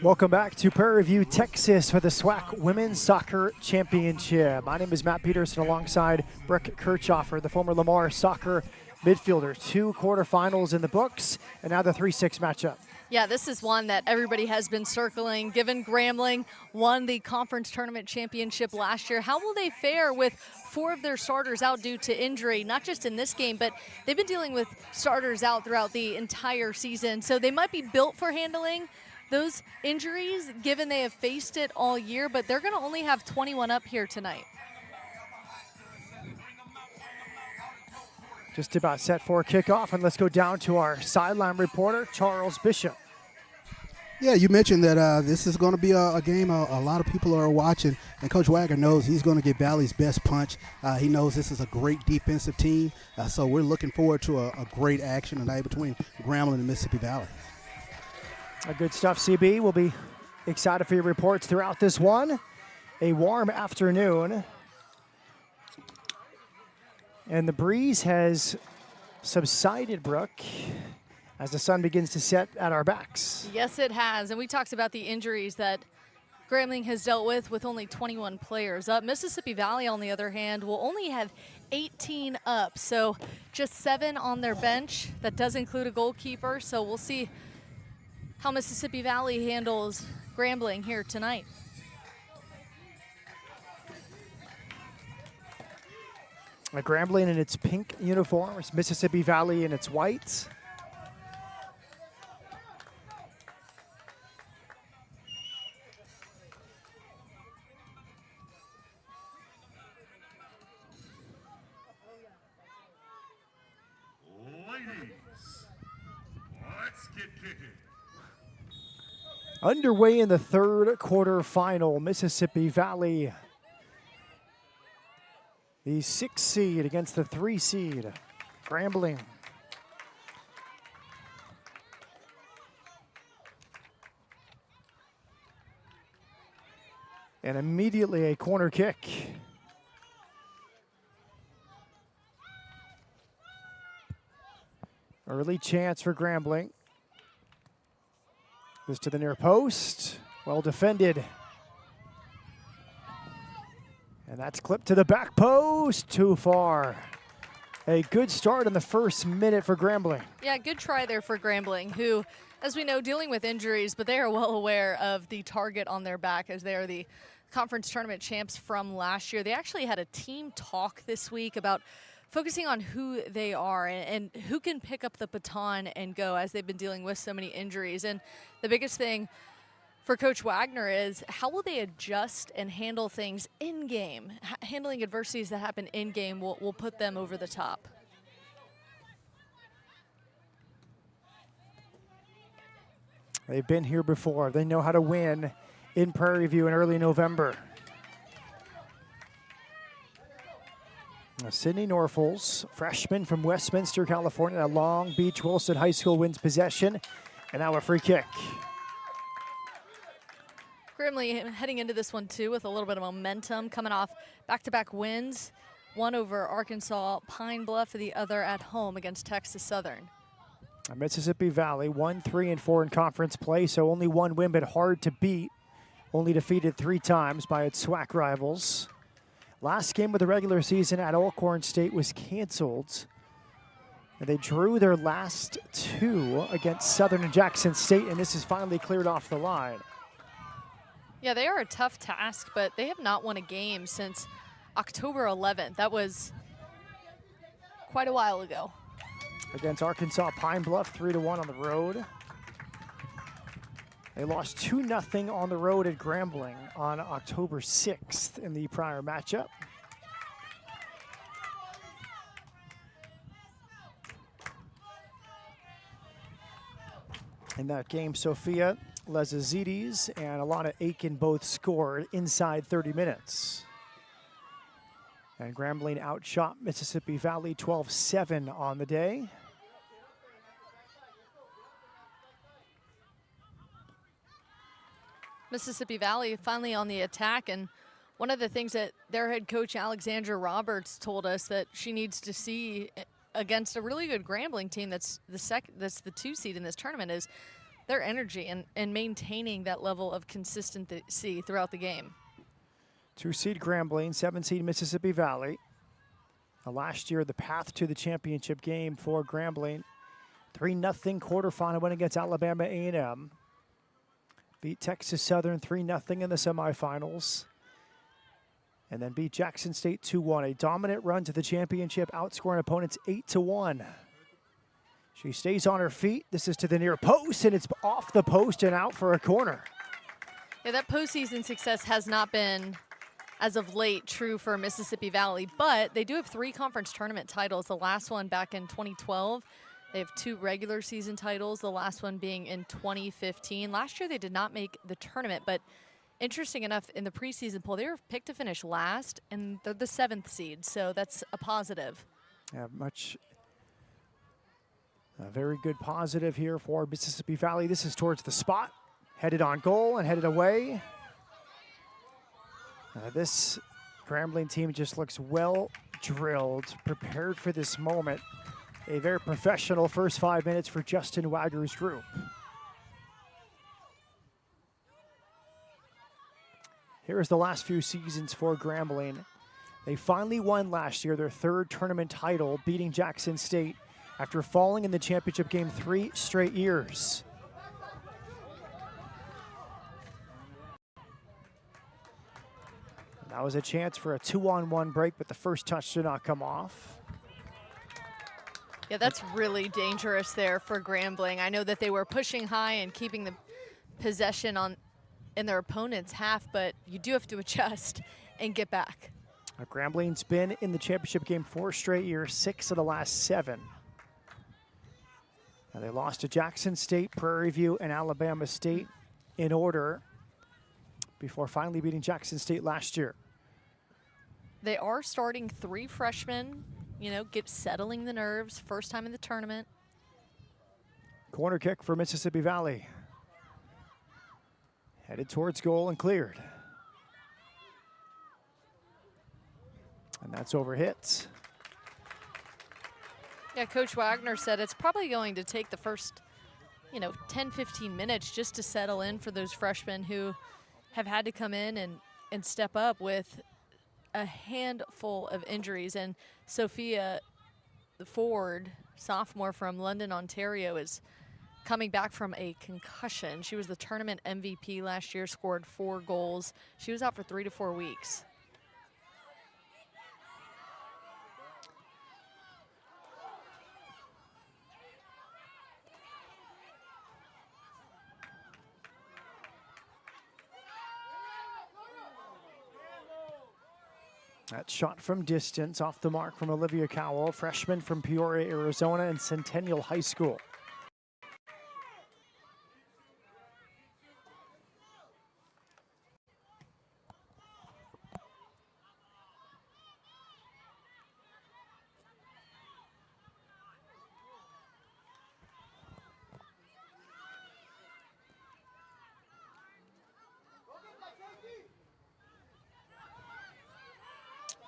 Welcome back to Prairie View, Texas for the SWAC Women's Soccer Championship. My name is Matt Peterson alongside Brooke Kirchhoffer, the former Lamar soccer midfielder. 2 quarterfinals in the books, and now the 3-6 matchup. Yeah, this is one that everybody has been circling. Given Grambling won the conference tournament championship last year, how will they fare with 4 of their starters out due to injury, not just in this game, but they've been dealing with starters out throughout the entire season. So they might be built for handling those injuries, given they have faced it all year, but they're going to only have 21 up here tonight. Just about set for kickoff, and let's go down to our sideline reporter, Charles Bishop. Yeah, you mentioned that this is going to be a game a lot of people are watching, and Coach Wagner knows he's going to get Valley's best punch. He knows this is a great defensive team, so we're looking forward to a great action tonight between Grambling and Mississippi Valley. Good stuff, CB. We'll be excited for your reports throughout this one. A warm afternoon. And the breeze has subsided, Brooke, as the sun begins to set at our backs. Yes, it has. And we talked about the injuries that Grambling has dealt with only 21 players up. Mississippi Valley, on the other hand, will only have 18 up. So just 7 on their bench. That does include a goalkeeper. So we'll see how Mississippi Valley handles Grambling here tonight. Grambling in its pink uniforms, Mississippi Valley in its white. Ladies, let's get kicking. Underway in the 3rd quarterfinal, Mississippi Valley, the 6 seed against the 3 seed, Grambling. And immediately a corner kick. Early chance for Grambling. This to the near post, well defended. And that's clipped to the back post, too far. A good start in the first minute for Grambling. Yeah, good try there for Grambling, who, as we know, dealing with injuries, but they are well aware of the target on their back as they are the conference tournament champs from last year. They actually had a team talk this week about focusing on who they are and who can pick up the baton and go, as they've been dealing with so many injuries. And the biggest thing for Coach Wagner is how will they adjust and handle things in-game? Handling adversities that happen in-game will put them over the top. They've been here before. They know how to win in Prairie View in early November. Sydney Norfolks, freshman from Westminster, California, at Long Beach Wilson High School, wins possession. And now a free kick. Grambling heading into this one, too, with a little bit of momentum, coming off back-to-back wins. One over Arkansas Pine Bluff, the other at home against Texas Southern. Mississippi Valley, 1-3-4 in conference play, so only 1 win, but hard to beat. Only defeated 3 times by its SWAC rivals. Last game of the regular season at Alcorn State was canceled. And they drew their last 2 against Southern and Jackson State, and this is finally cleared off the line. Yeah, they are a tough task, but they have not won a game since October 11th. That was quite a while ago. Against Arkansas Pine Bluff, 3-1 on the road. They lost 2-0 on the road at Grambling on October 6th in the prior matchup. In that game, Sophia Lezazides and Alana Aiken both scored inside 30 minutes. And Grambling outshot Mississippi Valley 12-7 on the day. Mississippi Valley finally on the attack, and one of the things that their head coach Alexandra Roberts told us that she needs to see against a really good Grambling team that's the 2 seed in this tournament is their energy and maintaining that level of consistency throughout the game. 2-seed Grambling, 7-seed Mississippi Valley. Last year, the path to the championship game for Grambling. 3-0 quarterfinal win against Alabama A&M. Beat Texas Southern 3-0 in the semifinals. And then beat Jackson State 2-1. A dominant run to the championship, outscoring opponents 8-1. She stays on her feet. This is to the near post, and it's off the post and out for a corner. Yeah, that postseason success has not been, as of late, true for Mississippi Valley, but they do have 3 conference tournament titles. The last one back in 2012. They have 2 regular season titles, the last one being in 2015. Last year they did not make the tournament, but interesting enough, in the preseason poll, they were picked to finish last, and they're the 7th seed, so that's a positive. Yeah, a very good positive here for Mississippi Valley. This is towards the spot, headed on goal and headed away. This Grambling team just looks well drilled, prepared for this moment. A very professional first 5 minutes for Justin Wagger's group. Here's the last few seasons for Grambling. They finally won last year, their 3rd tournament title, beating Jackson State after falling in the championship game 3 straight years. That was a chance for a 2-on-1 break, but the first touch did not come off. Yeah, that's really dangerous there for Grambling. I know that they were pushing high and keeping the possession in their opponent's half, but you do have to adjust and get back. Grambling's been in the championship game 4 straight years, 6 of the last 7. Now they lost to Jackson State, Prairie View, and Alabama State in order before finally beating Jackson State last year. They are starting 3 freshmen, settling the nerves, first time in the tournament. Corner kick for Mississippi Valley. Headed towards goal and cleared. And that's over hits. Yeah, Coach Wagner said it's probably going to take the first, 10, 15 minutes just to settle in for those freshmen who have had to come in and step up with a handful of injuries. And Sophia Ford, sophomore from London, Ontario, is coming back from a concussion. She was the tournament MVP last year, scored 4 goals. She was out for 3 to 4 weeks. That shot from distance, off the mark from Olivia Cowell, freshman from Peoria, Arizona, and Centennial High School.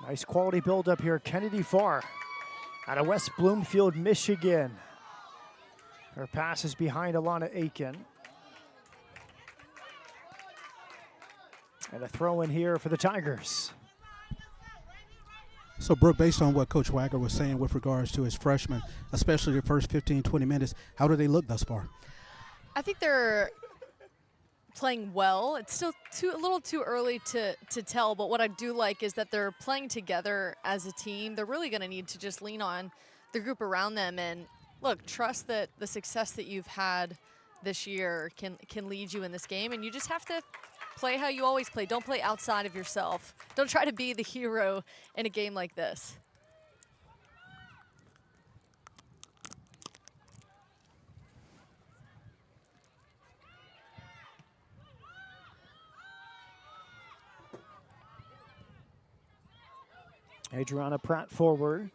Nice quality build-up here. Kennedy Farr out of West Bloomfield, Michigan. Her pass is behind Alana Aiken. And a throw in here for the Tigers. So, Brooke, based on what Coach Wagner was saying with regards to his freshmen, especially the first 15, 20 minutes, how do they look thus far? I think they're playing well. It's still a little too early to tell, but what I do like is that they're playing together as a team. They're really going to need to just lean on the group around them and, look, trust that the success that you've had this year can lead you in this game, and you just have to play how you always play. Don't play outside of yourself. Don't try to be the hero in a game like this. Adriana Pratt forward.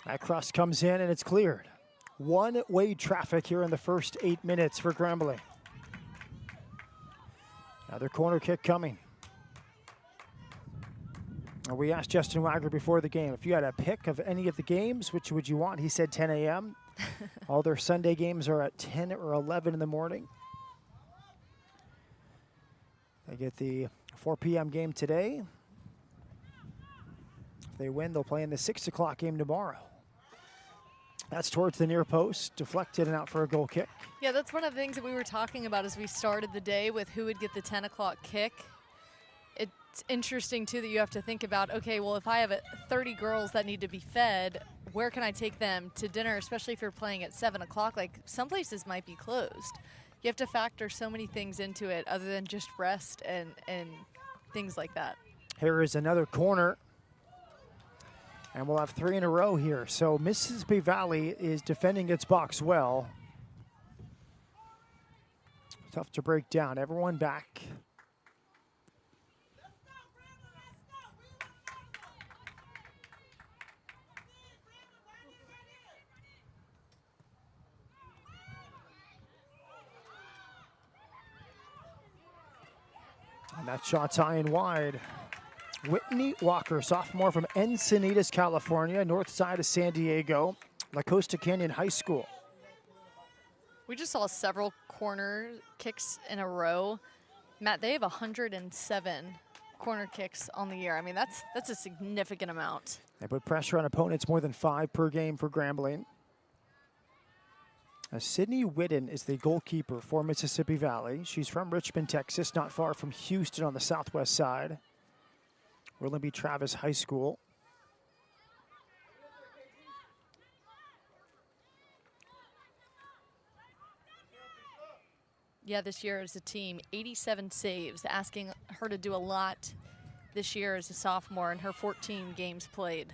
That cross comes in and it's cleared. One-way traffic here in the first 8 minutes for Grambling. Another corner kick coming. We asked Justin Wagner before the game, if you had a pick of any of the games, which would you want? He said 10 a.m. All their Sunday games are at 10 or 11 in the morning. They get the 4 p.m. game today. If they win, they'll play in the 6 o'clock game tomorrow. That's towards the near post, deflected and out for a goal kick. Yeah, that's one of the things that we were talking about as we started the day with who would get the 10 o'clock kick. It's interesting, too, that you have to think about, okay, well, if I have 30 girls that need to be fed, where can I take them to dinner, especially if you're playing at 7 o'clock? Like, some places might be closed. You have to factor so many things into it other than just rest and things like that. Here is another corner. And we'll have 3 in a row here. So Mississippi Valley is defending its box well. Tough to break down. Everyone back. And that shot's high and wide. Whitney Walker, sophomore from Encinitas, California, north side of San Diego, La Costa Canyon High School. We just saw several corner kicks in a row. Matt, they have 107 corner kicks on the year. I mean, that's a significant amount. They put pressure on opponents, more than 5 per game for Grambling. Sydney Whitten is the goalkeeper for Mississippi Valley. She's from Richmond, Texas, not far from Houston on the southwest side. Willoughby Travis High School. Yeah, this year as a team, 87 saves, asking her to do a lot this year as a sophomore in her 14 games played.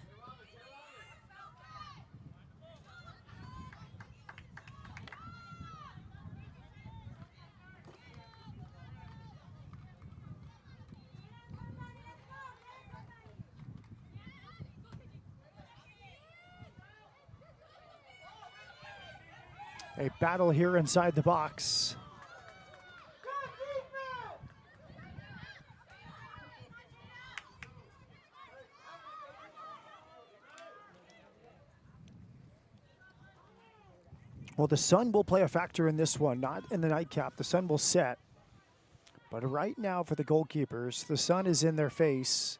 A battle here inside the box. Well, the sun will play a factor in this one, not in the nightcap. The sun will set. But right now for the goalkeepers, the sun is in their face.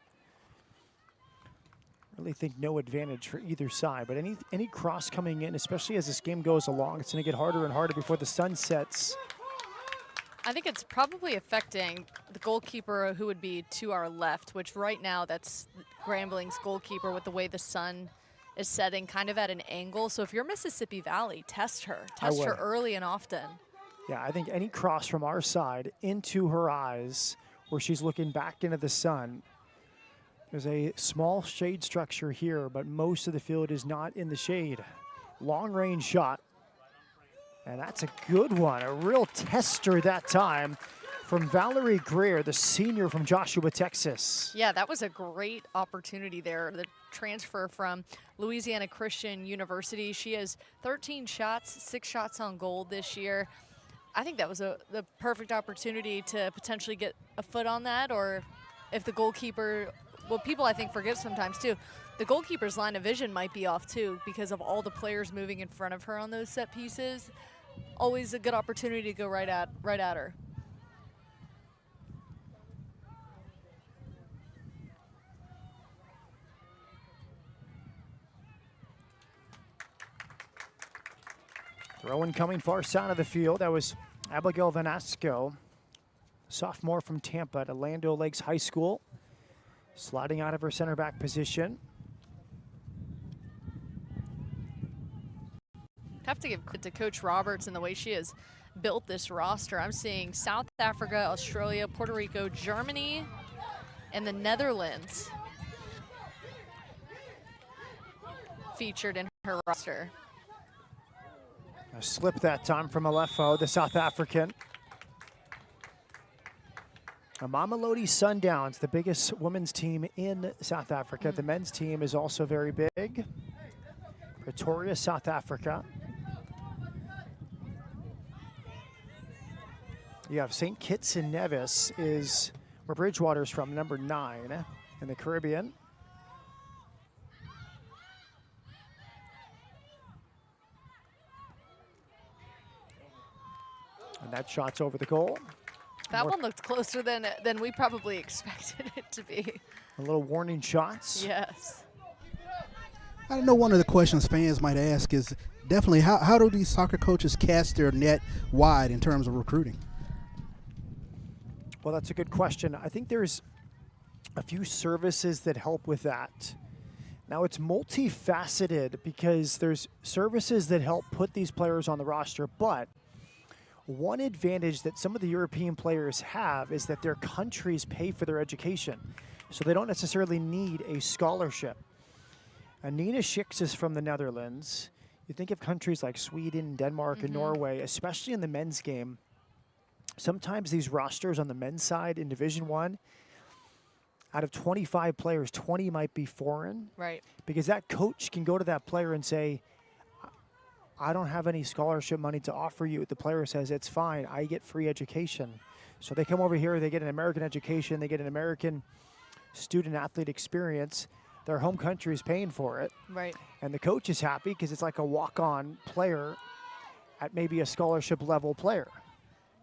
Really think no advantage for either side, but any cross coming in, especially as this game goes along, it's going to get harder and harder before the sun sets. I think it's probably affecting the goalkeeper who would be to our left, which right now that's Grambling's goalkeeper with the way the sun is setting kind of at an angle. So if you're Mississippi Valley, test her. Test her early and often. Yeah, I think any cross from our side into her eyes where she's looking back into the sun. There's a small shade structure here, but most of the field is not in the shade. Long range shot. And that's a good one, a real tester that time from Valerie Greer, the senior from Joshua, Texas. Yeah, that was a great opportunity there. The transfer from Louisiana Christian University. She has 13 shots, 6 shots on goal this year. I think that was the perfect opportunity to potentially get a foot on that, or if the goalkeeper, well, people I think forget sometimes too, the goalkeeper's line of vision might be off too because of all the players moving in front of her on those set pieces. Always a good opportunity to go right at her. Throw-in coming far side of the field. That was Abigail Vanasco, sophomore from Tampa at Orlando Lakes High School, sliding out of her center back position. Have to give credit to Coach Roberts and the way she has built this roster. I'm seeing South Africa, Australia, Puerto Rico, Germany, and the Netherlands featured in her roster. A slip that time from Aleppo, the South African. Mamelodi Sundowns, the biggest women's team in South Africa. The men's team is also very big. Pretoria, South Africa. You have St. Kitts and Nevis is where Bridgewater's from, number 9 in the Caribbean. And that shot's over the goal. That one looked closer than we probably expected it to be. A little warning shots. Yes. I know one of the questions fans might ask is definitely how do these soccer coaches cast their net wide in terms of recruiting? Well, that's a good question. I think there's a few services that help with that. Now, it's multifaceted because there's services that help put these players on the roster, but one advantage that some of the European players have is that their countries pay for their education, so they don't necessarily need a scholarship. Nina Schicks is from the Netherlands. You think of countries like Sweden, Denmark, and Norway, especially in the men's game. Sometimes these rosters on the men's side in Division I, out of 25 players, 20 might be foreign. Right. Because that coach can go to that player and say, I don't have any scholarship money to offer you. The player says, it's fine, I get free education. So they come over here, they get an American education, they get an American student-athlete experience. Their home country is paying for it. Right. And the coach is happy because it's like a walk-on player at maybe a scholarship level player.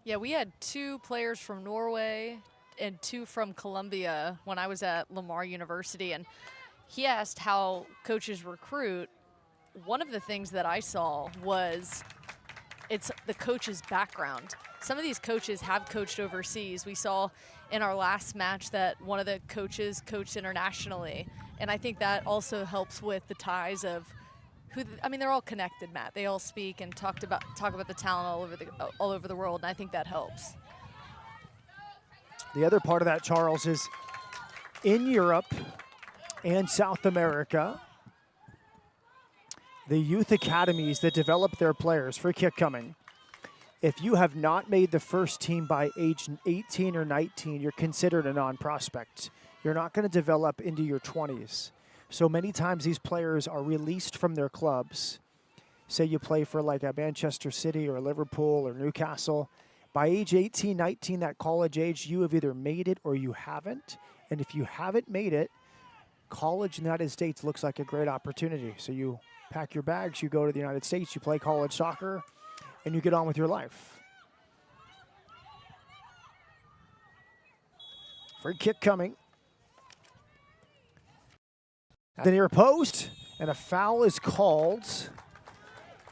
Yeah, we had 2 players from Norway and 2 from Colombia when I was at Lamar University, and he asked how coaches recruit. One of the things that I saw was it's the coach's background. Some of these coaches have coached overseas. We saw in our last match that one of the coaches coached internationally, and I think that also helps with the ties of who. I mean, they're all connected, Matt. They all speak and talk about the talent all over the world, and I think that helps. The other part of that, Charles, is in Europe and South America, the youth academies that develop their players for kick coming, if you have not made the first team by age 18 or 19, you're considered a non-prospect. You're not going to develop into your 20s. So many times these players are released from their clubs. Say you play for like a Manchester City or Liverpool or Newcastle. By age 18, 19, that college age, you have either made it or you haven't. And if you haven't made it, college in the United States looks like a great opportunity. So you pack your bags, you go to the United States, you play college soccer, and you get on with your life. Free kick coming. At the near post, and a foul is called.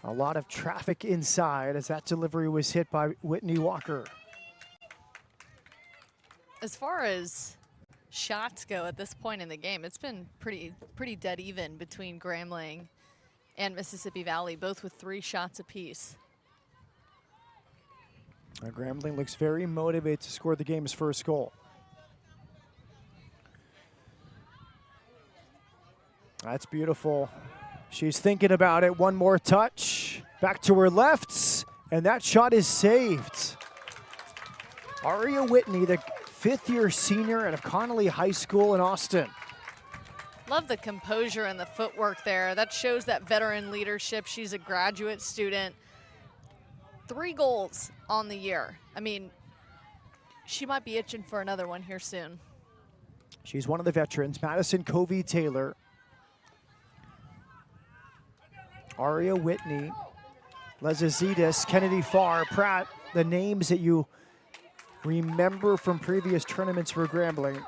A lot of traffic inside as that delivery was hit by Whitney Walker. As far as shots go at this point in the game, it's been pretty dead even between Grambling and Mississippi Valley, both with 3 shots apiece. Grambling looks very motivated to score the game's first goal. That's beautiful. She's thinking about it. One more touch. Back to her left, and that shot is saved. Aria Whitney, the 5th-year senior out of Connolly High School in Austin. Love the composure and the footwork there. That shows that veteran leadership. She's a graduate student. 3 goals on the year. I mean, she might be itching for another one here soon. She's one of the veterans. Madison Covey-Taylor. Aria Whitney. Lezazidis, Kennedy Farr, Pratt, the names that you remember from previous tournaments for Grambling.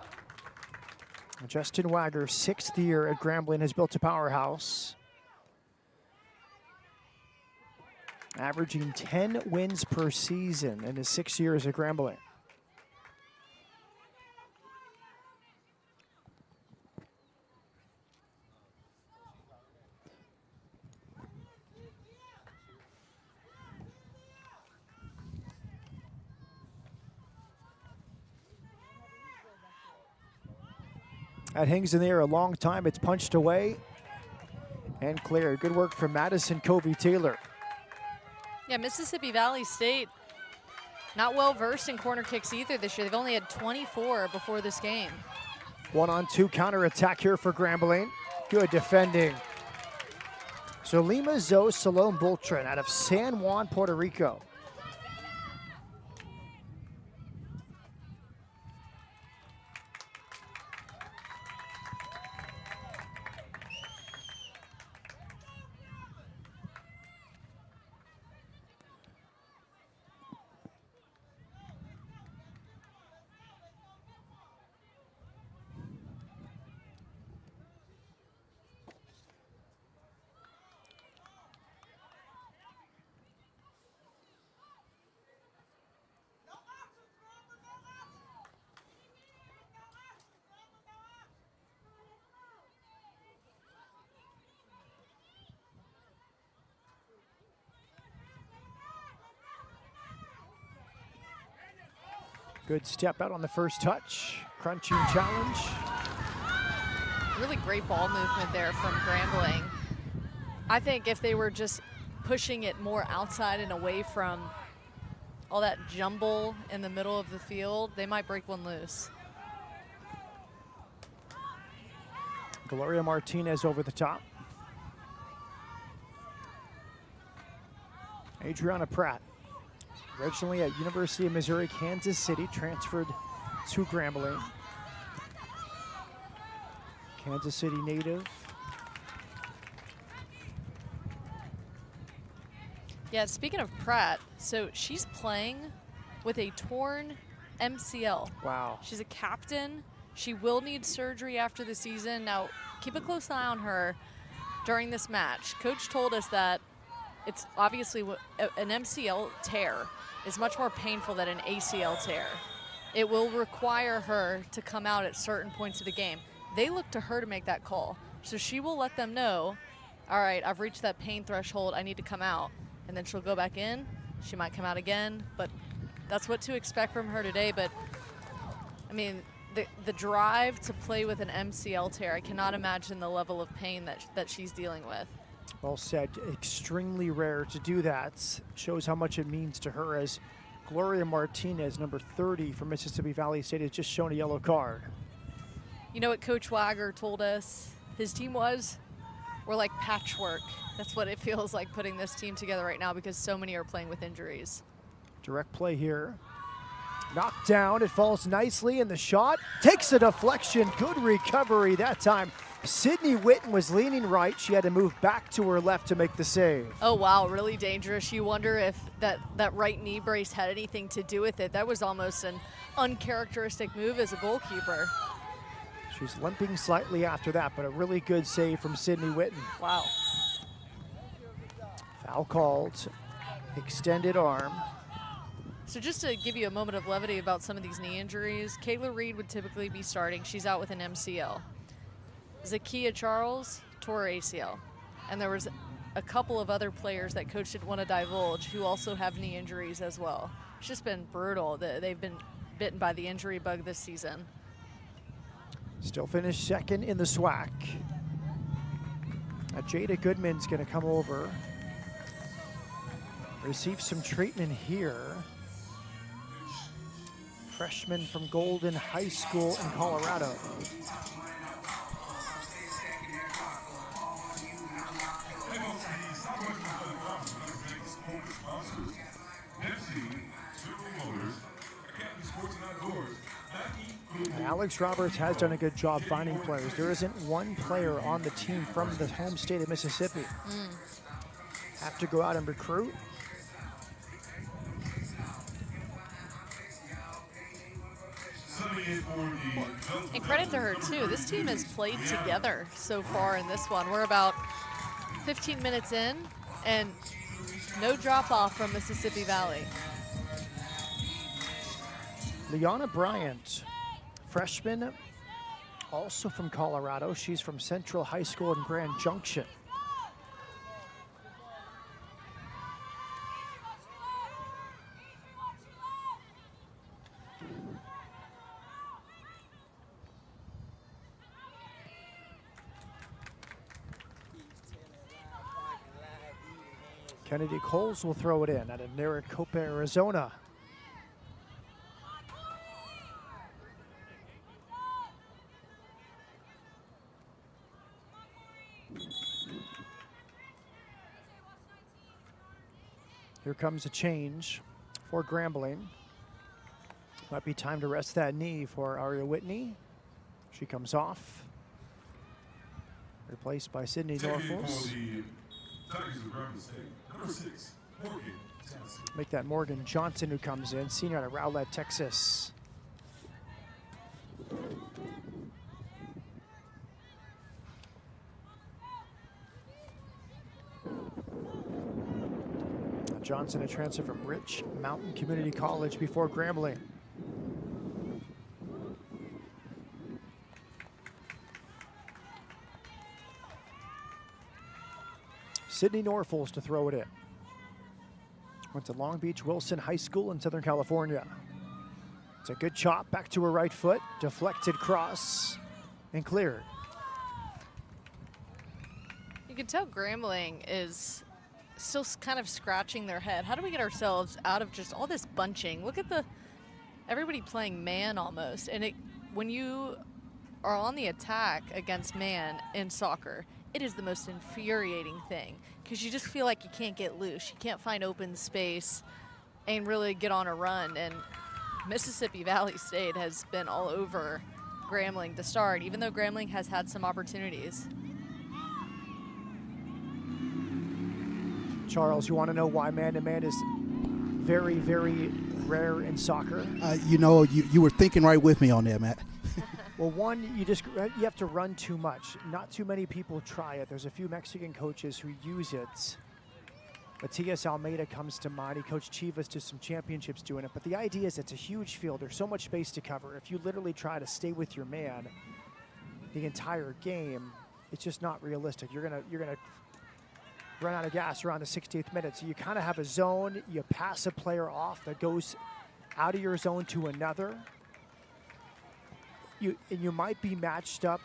Justin Wagger, 6th year at Grambling, has built a powerhouse. Averaging 10 wins per season in his 6 years at Grambling. That hangs in the air a long time. It's punched away and cleared. Good work from Madison Covey-Taylor. Yeah, Mississippi Valley State not well versed in corner kicks either this year. They've only had 24 before this game. 1-on-2 counterattack here for Grambling. Good defending. Solima Zoe Salome Bultrin out of San Juan, Puerto Rico. Good step out on the first touch. Crunching challenge. Really great ball movement there from Grambling. I think if they were just pushing it more outside and away from all that jumble in the middle of the field, they might break one loose. Gloria Martinez over the top. Adriana Pratt, originally at University of Missouri, Kansas City, transferred to Grambling. Kansas City native. Yeah, speaking of Pratt, so she's playing with a torn MCL. Wow. She's a captain. She will need surgery after the season. Now, keep a close eye on her during this match. Coach told us that it's obviously an MCL tear is much more painful than an ACL tear. It will require her to come out at certain points of the game. They look to her to make that call. So she will let them know, all right, I've reached that pain threshold, I need to come out. And then she'll go back in. She might come out again, but that's what to expect from her today. But, I mean, the drive to play with an MCL tear, I cannot imagine the level of pain that she's dealing with. Well said. Extremely rare to do that. Shows how much it means to her, as Gloria Martinez, number 30 from Mississippi Valley State, has just shown a yellow card. You know what Coach Wagger told us his team was? We're like patchwork. That's what it feels like putting this team together right now, because so many are playing with injuries. Direct play here. Knocked down, it falls nicely, and the shot takes a deflection. Good recovery that time. Sydney Witten was leaning right. She had to move back to her left to make the save. Oh, wow, really dangerous. You wonder if that right knee brace had anything to do with it. That was almost an uncharacteristic move as a goalkeeper. She's limping slightly after that, but a really good save from Sydney Witten. Wow. Foul called. Extended arm. So just to give you a moment of levity about some of these knee injuries, Kayla Reed would typically be starting. She's out with an MCL. Zakia Charles tore her ACL. And there was a couple of other players that coach didn't want to divulge who also have knee injuries as well. It's just been brutal. They've been bitten by the injury bug this season. Still finished second in the SWAC. Jada Goodman's going to come over. Receive some treatment here. Freshman from Golden High School in Colorado. Alex Roberts has done a good job finding players. There isn't one player on the team from the home state of Mississippi. Have to go out and recruit. And credit to her, too. This team has played together so far in this one. We're about 15 minutes in, and no drop-off from Mississippi Valley. Liana Bryant, freshman, also from Colorado. She's from Central High School in Grand Junction. Kennedy Coles will throw it in out of Maricopa, Arizona. Here comes a change for Grambling. Might be time to rest that knee for Aria Whitney. She comes off. Replaced by Sydney Norfolk. Make that Morgan Johnson who comes in, senior out of Rowlett, Texas. Johnson, a transfer from Rich Mountain Community College before Grambling. Sydney Norfolk to throw it in. Went to Long Beach Wilson High School in Southern California. It's a good chop back to her right foot, deflected cross, and cleared. You can tell Grambling is still kind of scratching their head. How do we get ourselves out of just all this bunching? Look at everybody playing man almost. And when you are on the attack against man in soccer, it is the most infuriating thing because you just feel like you can't get loose. You can't find open space and really get on a run. And Mississippi Valley State has been all over Grambling to start, even though Grambling has had some opportunities. Charles, you want to know why man-to-man is very, very rare in soccer? You know, you were thinking right with me on that, Matt. Well, one, you have to run too much. Not too many people try it. There's a few Mexican coaches who use it. Matias Almeida comes to mind. He coached Chivas to some championships doing it. But the idea is it's a huge field. There's so much space to cover. If you literally try to stay with your man the entire game, it's just not realistic. You're gonna run out of gas around the 60th minute. So you kind of have a zone. You pass a player off that goes out of your zone to another. You might be matched up,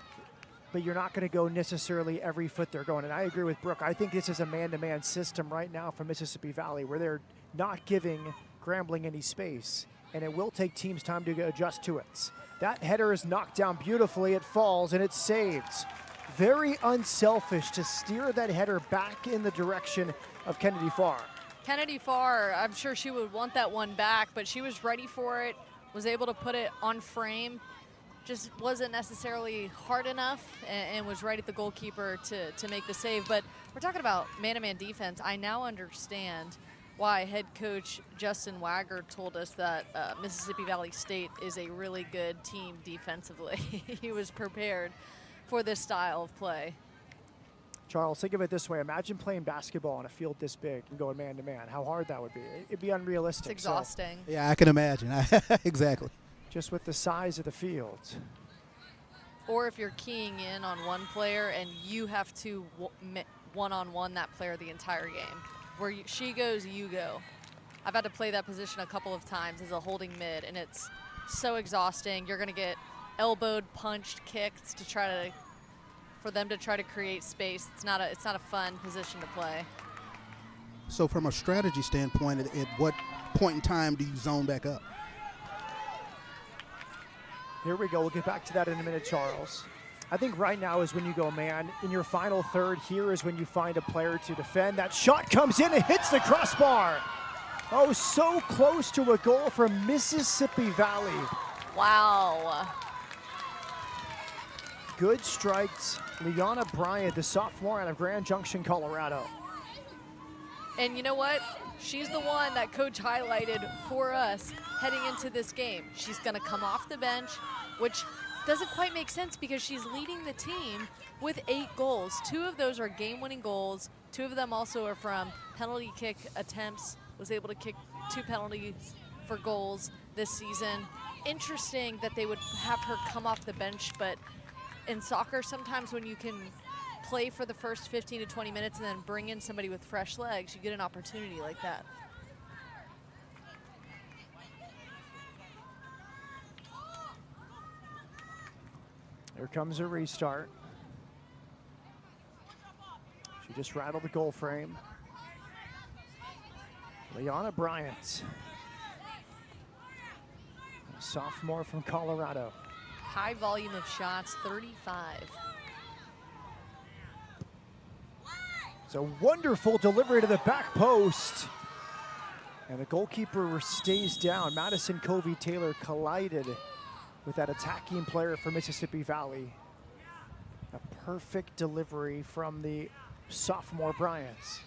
but you're not going to go necessarily every foot they're going. And I agree with Brooke. I think this is a man-to-man system right now for Mississippi Valley where they're not giving Grambling any space. And it will take teams time to adjust to it. That header is knocked down beautifully. It falls, and it's saved. Very unselfish to steer that header back in the direction of Kennedy Farr. Kennedy Farr, I'm sure she would want that one back, but she was ready for it, was able to put it on frame. Just wasn't necessarily hard enough and was right at the goalkeeper to make the save. But we're talking about man-to-man defense. I now understand why head coach Justin Wagger told us that Mississippi Valley State is a really good team defensively. He was prepared for this style of play. Charles, think of it this way. Imagine playing basketball on a field this big and going man-to-man. How hard that would be. It'd be unrealistic. It's exhausting. So, yeah, I can imagine. Exactly. Just with the size of the field. Or if you're keying in on one player and you have to one-on-one that player the entire game. Where she goes, you go. I've had to play that position a couple of times as a holding mid, and it's so exhausting. You're going to get elbowed, punched, kicked for them to try to create space. It's not a fun position to play. So from a strategy standpoint, at what point in time do you zone back up? Here we go. We'll get back to that in a minute, Charles. I think right now is when you go, man. In your final third, here is when you find a player to defend. That shot comes in and hits the crossbar. Oh, so close to a goal from Mississippi Valley. Wow. Good strikes. Liana Bryant, the sophomore out of Grand Junction, Colorado. And you know what? She's the one that coach highlighted for us heading into this game. She's going to come off the bench, which doesn't quite make sense because she's leading the team with 8 goals. 2 of those are game-winning goals. 2 of them also are from penalty kick attempts. Was able to kick 2 penalties for goals this season. Interesting that they would have her come off the bench, but in soccer, sometimes when you can play for the first 15 to 20 minutes and then bring in somebody with fresh legs, you get an opportunity like that. Here comes a restart. She just rattled the goal frame. Liana Bryant, a sophomore from Colorado. High volume of shots, 35. It's a wonderful delivery to the back post. And the goalkeeper stays down. Madison Covey-Taylor collided with that attacking player for Mississippi Valley. A perfect delivery from the sophomore Bryants.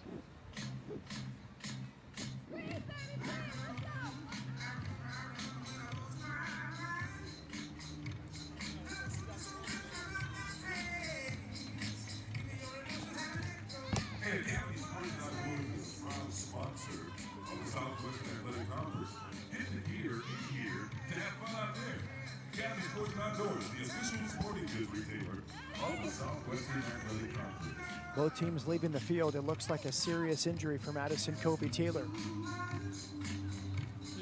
Both teams leaving the field. It looks like a serious injury for Madison Covey-Taylor.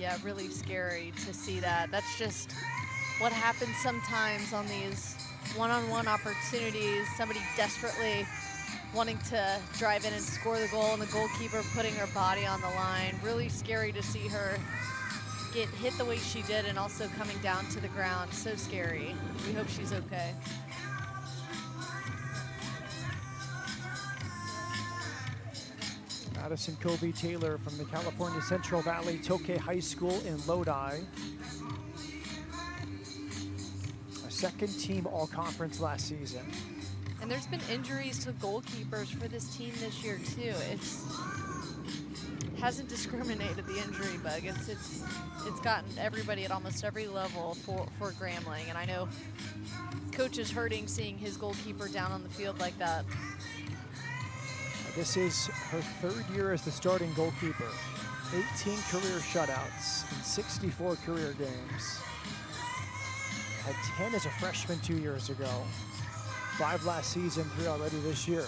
Yeah, really scary to see that. That's just what happens sometimes on these one-on-one opportunities. Somebody desperately wanting to drive in and score the goal, and the goalkeeper putting her body on the line. Really scary to see her get hit the way she did and also coming down to the ground. So scary. We hope she's okay. Madison Covey Taylor from the California Central Valley Tokay High School in Lodi. A second team all-conference last season. And there's been injuries to goalkeepers for this team this year too. Hasn't discriminated the injury bug. It's gotten everybody at almost every level for Grambling. And I know coach is hurting seeing his goalkeeper down on the field like that. This is her third year as the starting goalkeeper. 18 career shutouts in 64 career games. Had 10 as a freshman 2 years ago. 5 last season, 3 already this year.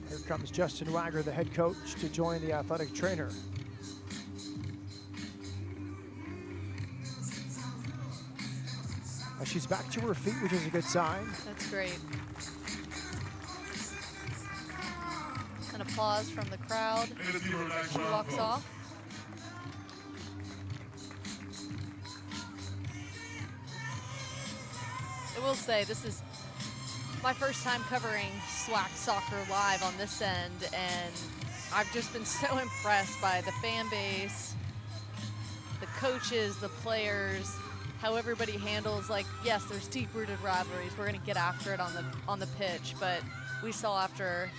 Here comes Justin Wagger, the head coach, to join the athletic trainer. She's back to her feet, which is a good sign. That's great. An applause from the crowd. She walks off. I will say this is my first time covering SWAC soccer live on this end, and I've just been so impressed by the fan base, the coaches, the players, how everybody handles, like, yes, there's deep-rooted rivalries. We're going to get after it on the pitch, but we saw after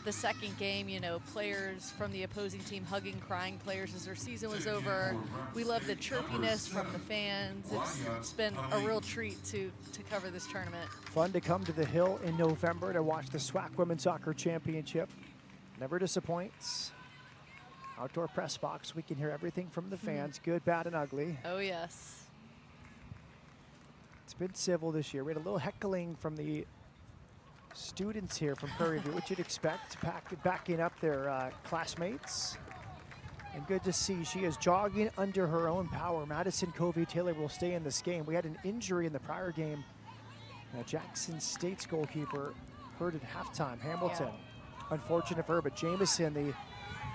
the second game, you know, players from the opposing team hugging, crying players as their season was over. We love the chirpiness from the fans. It's been a real treat to cover this tournament. Fun to come to the Hill in November to watch the SWAC Women's Soccer Championship. Never disappoints. Outdoor press box, we can hear everything from the fans, good, bad, and ugly. Oh, yes. It's been civil this year. We had a little heckling from the students here from Prairie View, which you'd expect, backing up their classmates. And good to see she is jogging under her own power. Madison Covey Taylor will stay in this game. We had an injury in the prior game. Jackson State's goalkeeper hurt at halftime, Hamilton. Yeah. Unfortunate for her, but Jamison, the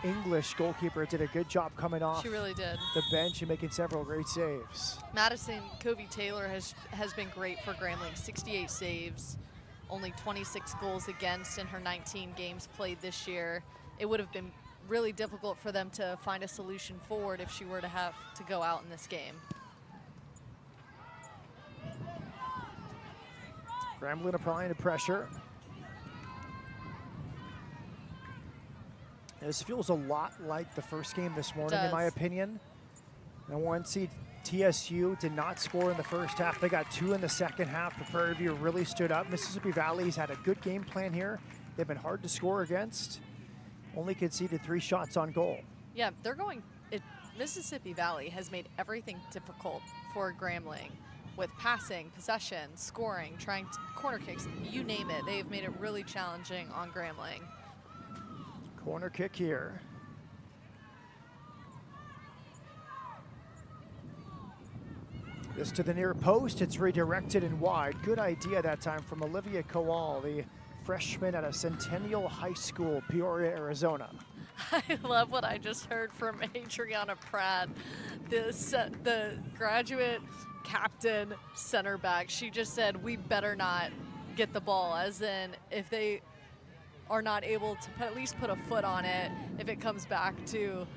English goalkeeper, did a good job coming off She really did. the bench and making several great saves. Madison Covey Taylor has been great for Grambling. 68 saves, only 26 goals against in her 19 games played this year. It would have been really difficult for them to find a solution forward if she were to have to go out in this game. Grambling applying the pressure. This feels a lot like the first game this morning, in my opinion. And one seed TSU did not score in the first half. They got 2 in the second half. The Prairie View really stood up. Mississippi Valley's had a good game plan here. They've been hard to score against. Only conceded 3 shots on goal. Yeah, Mississippi Valley has made everything difficult for Grambling with passing, possession, scoring, corner kicks, you name it. They've made it really challenging on Grambling. Corner kick here. This to the near post. It's redirected and wide. Good idea that time from Olivia Kowal, the freshman at a Centennial High School, Peoria, Arizona. I love what I just heard from Adriana Pratt, the graduate captain center back. She just said, we better not get the ball, as in if they are not able to at least put a foot on it if it comes back to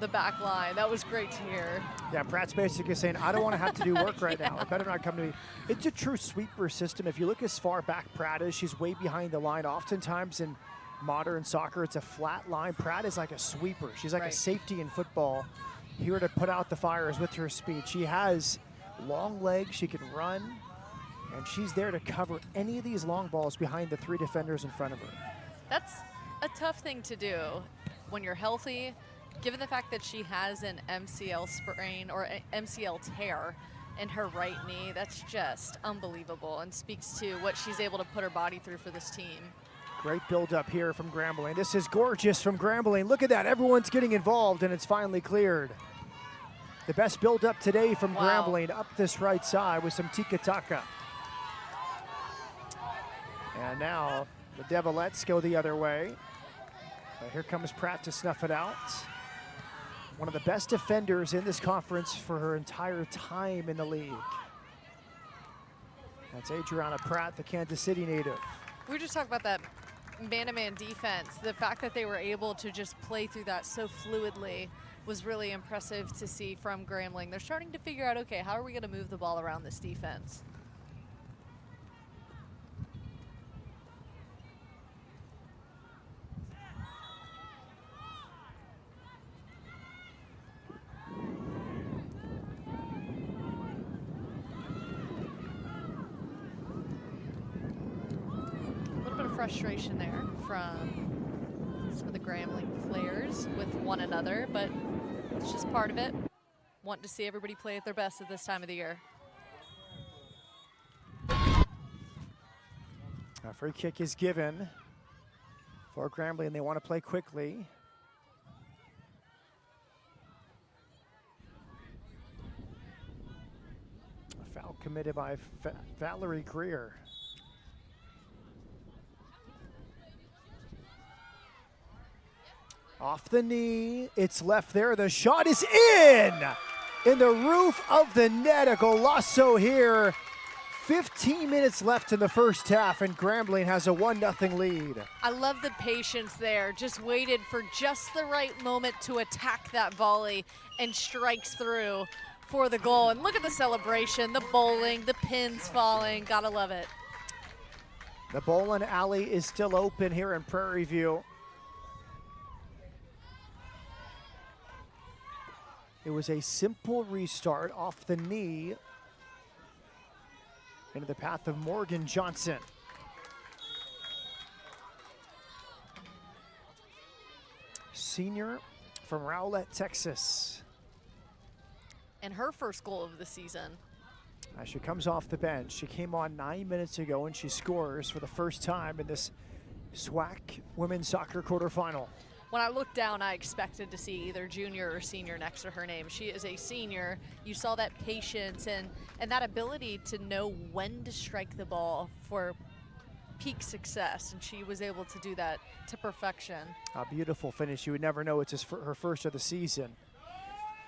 the back line. That was great to hear. Yeah, Pratt's basically saying, I don't want to have to do work right now. It better not come to me. It's a true sweeper system. If you look as far back Pratt is, she's way behind the line. Oftentimes in modern soccer, it's a flat line. Pratt is like a sweeper. She's like a safety in football. Here to put out the fires with her speed. She has long legs. She can run. And she's there to cover any of these long balls behind the 3 defenders in front of her. That's a tough thing to do when you're healthy, given the fact that she has an MCL sprain or MCL tear in her right knee. That's just unbelievable and speaks to what she's able to put her body through for this team. Great build-up here from Grambling. This is gorgeous from Grambling. Look at that, everyone's getting involved, and it's finally cleared. The best build-up today from Grambling up this right side with some tiki-taka. And now the Devilettes go the other way. But here comes Pratt to snuff it out. One of the best defenders in this conference for her entire time in the league. That's Adriana Pratt, the Kansas City native. We were just talking about that man-to-man defense. The fact that they were able to just play through that so fluidly was really impressive to see from Grambling. They're starting to figure out, okay, how are we going to move the ball around this defense? Frustration there from some of the Grambling players with one another, but it's just part of it. Want to see everybody play at their best at this time of the year. A free kick is given for Grambling, and they want to play quickly. A foul committed by Valerie Greer. Off the knee, it's left there. The shot is in the roof of the net. A golazo here. 15 minutes left in the first half, and Grambling has a 1-0 lead. I love the patience there. Just waited for just the right moment to attack that volley and strikes through for the goal. And look at the celebration, the bowling, the pins falling. Gotta love it. The bowling alley is still open here in Prairie View. It was a simple restart off the knee into the path of Morgan Johnson. Senior from Rowlett, Texas. And her first goal of the season. As she comes off the bench, she came on 9 minutes ago and she scores for the first time in this SWAC women's soccer quarterfinal. When I looked down, I expected to see either junior or senior next to her name. She is a senior. You saw that patience and that ability to know when to strike the ball for peak success, and she was able to do that to perfection. A beautiful finish. You would never know it's her first of the season,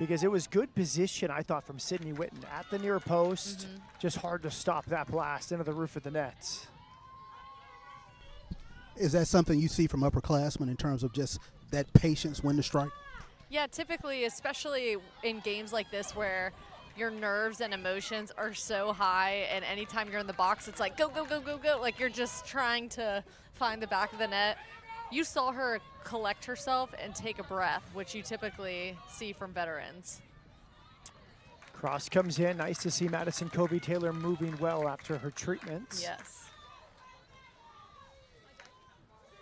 because it was good position, I thought, from Sydney Witten at the near post. Just hard to stop that blast into the roof of the net. Is that something you see from upperclassmen in terms of just that patience when to strike? Yeah, typically, especially in games like this where your nerves and emotions are so high, and anytime you're in the box, it's like, go, go, go, go, go. Like you're just trying to find the back of the net. You saw her collect herself and take a breath, which you typically see from veterans. Cross comes in. Nice to see Madison Covey-Taylor moving well after her treatments. Yes.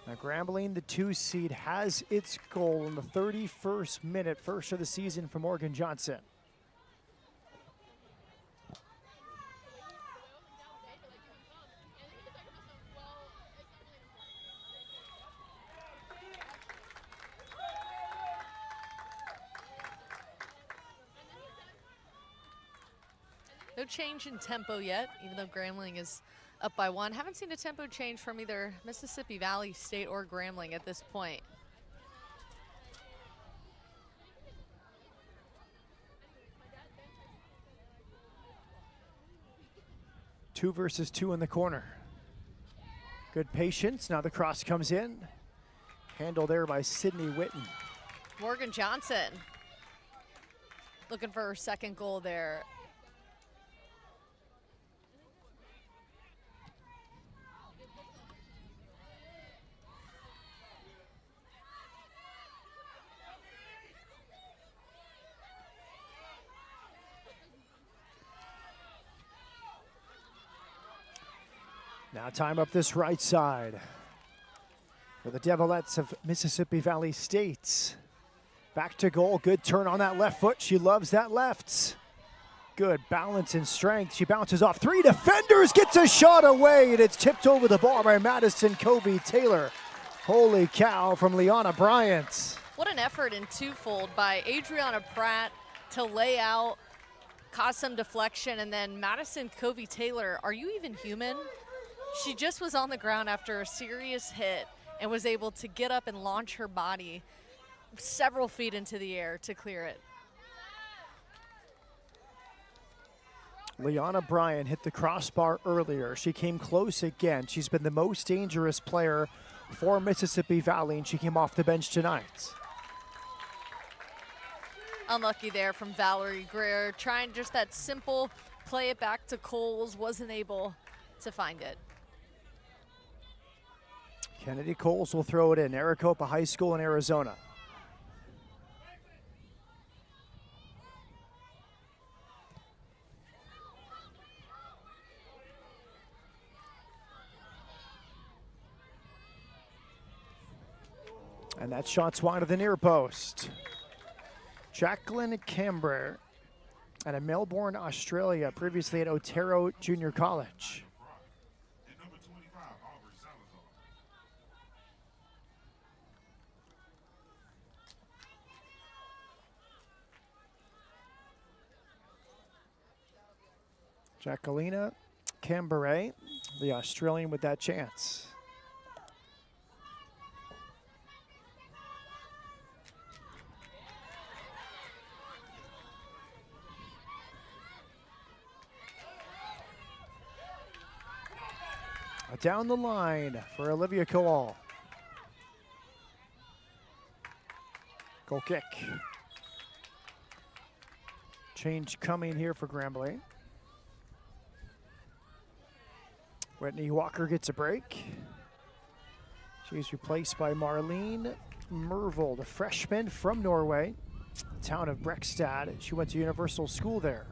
Now Grambling, the 2 seed, has its goal in the 31st minute, first of the season for Morgan Johnson. No change in tempo yet, even though Grambling is up by 1. Haven't seen a tempo change from either Mississippi Valley State or Grambling at this point. Two versus two in the corner. Good patience. Now the cross comes in. Handle there by Sydney Witten. Morgan Johnson looking for her second goal there. Now time up this right side for the Devilettes of Mississippi Valley State. Back to goal, good turn on that left foot. She loves that left. good. Balance and strength. She bounces off 3 defenders, gets a shot away, and it's tipped over the bar by Madison Covey-Taylor. Holy cow from Liana Bryant. What an effort in twofold by Adriana Pratt to lay out, cause some deflection, and then Madison Covey-Taylor, are you even human? She just was on the ground after a serious hit and was able to get up and launch her body several feet into the air to clear it. Liana Bryant hit the crossbar earlier. She came close again. She's been the most dangerous player for Mississippi Valley, and she came off the bench tonight. Unlucky there from Valerie Greer, trying just that simple play it back to Coles, wasn't able to find it. Kennedy Coles will throw it in. Maricopa High School in Arizona. And that shot's wide of the near post. Jacqueline Camber out of Melbourne, Australia, previously at Otero Junior College. And number 25, Aubrey Salazar. Jacqueline Camber, the Australian with that chance. Down the line for Olivia Kowal. Goal kick. Change coming here for Grambling. Whitney Walker gets a break. She's replaced by Marlene Mervold, a freshman from Norway, town of Brekstad. She went to Universal School there.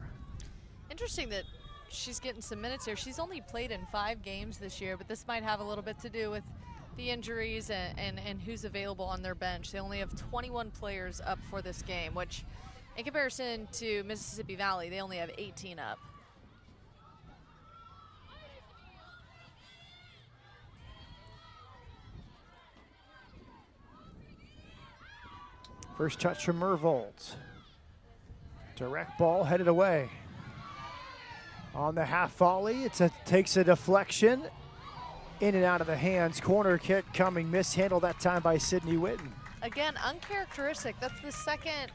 Interesting that she's getting some minutes here. She's only played in 5 games this year, but this might have a little bit to do with the injuries and who's available on their bench. They only have 21 players up for this game, which in comparison to Mississippi Valley, they only have 18 up. First touch from Mervold. Direct ball headed away. On the half volley, takes a deflection. In and out of the hands. Corner kick coming. Mishandled that time by Sydney Witten. Again, uncharacteristic. That's the second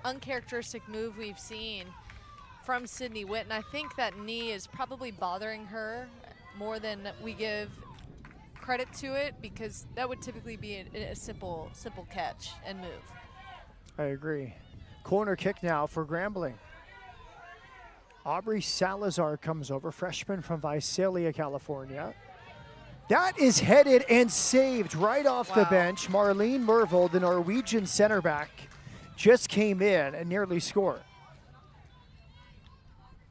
uncharacteristic move we've seen from Sydney Witten. I think that knee is probably bothering her more than we give credit to it, because that would typically be a simple catch and move. I agree. Corner kick now for Grambling. Aubrey Salazar comes over, freshman from Visalia, California. That is headed and saved right off the bench. Marlene Mervold, the Norwegian center back, just came in and nearly scored.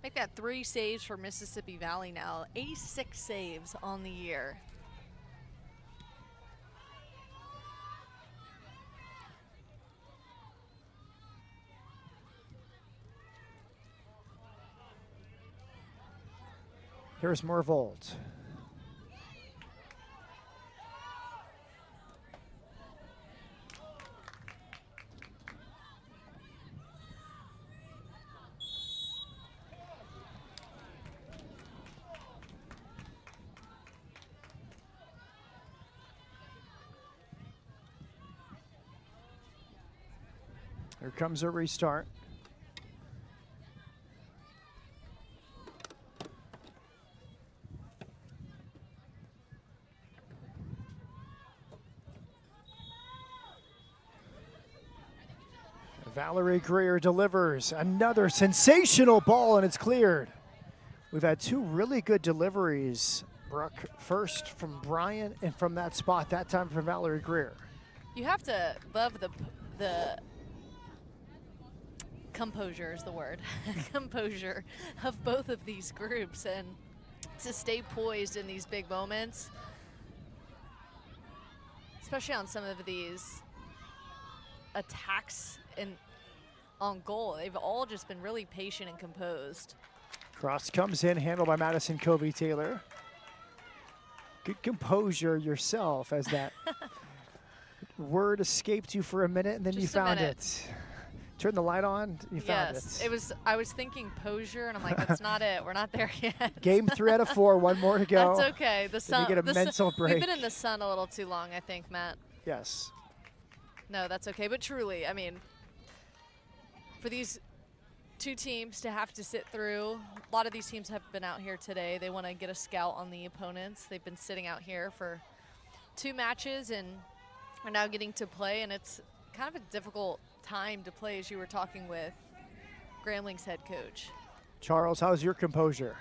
Make that 3 saves for Mississippi Valley now. 86 saves on the year. Here's Mervold. Here comes a restart. Valerie Greer delivers another sensational ball, and it's cleared. We've had 2 really good deliveries, Brooke. First from Bryant, and from that spot, that time from Valerie Greer. You have to love the composure is the word. Composure of both of these groups, and to stay poised in these big moments, especially on some of these attacks and on goal. They've all just been really patient and composed. Cross comes in, handled by Madison Covey-Taylor. Good composure yourself as that word escaped you for a minute and then Just you a found minute. it. Turn the light on, you found Yes, it. I was thinking posure, and I'm like, that's not it. We're not there yet. Game 3 out of 4, one more to go. That's okay. The Then sun. you get a the mental break. We've been in the sun a little too long, I think, Matt. Yes. No, that's okay. But truly, I mean, for these two teams to have to sit through, a lot of these teams have been out here today. They want to get a scout on the opponents. They've been sitting out here for 2 matches and are now getting to play, and it's kind of a difficult time to play, as you were talking with Grambling's head coach. Charles, how's your composure?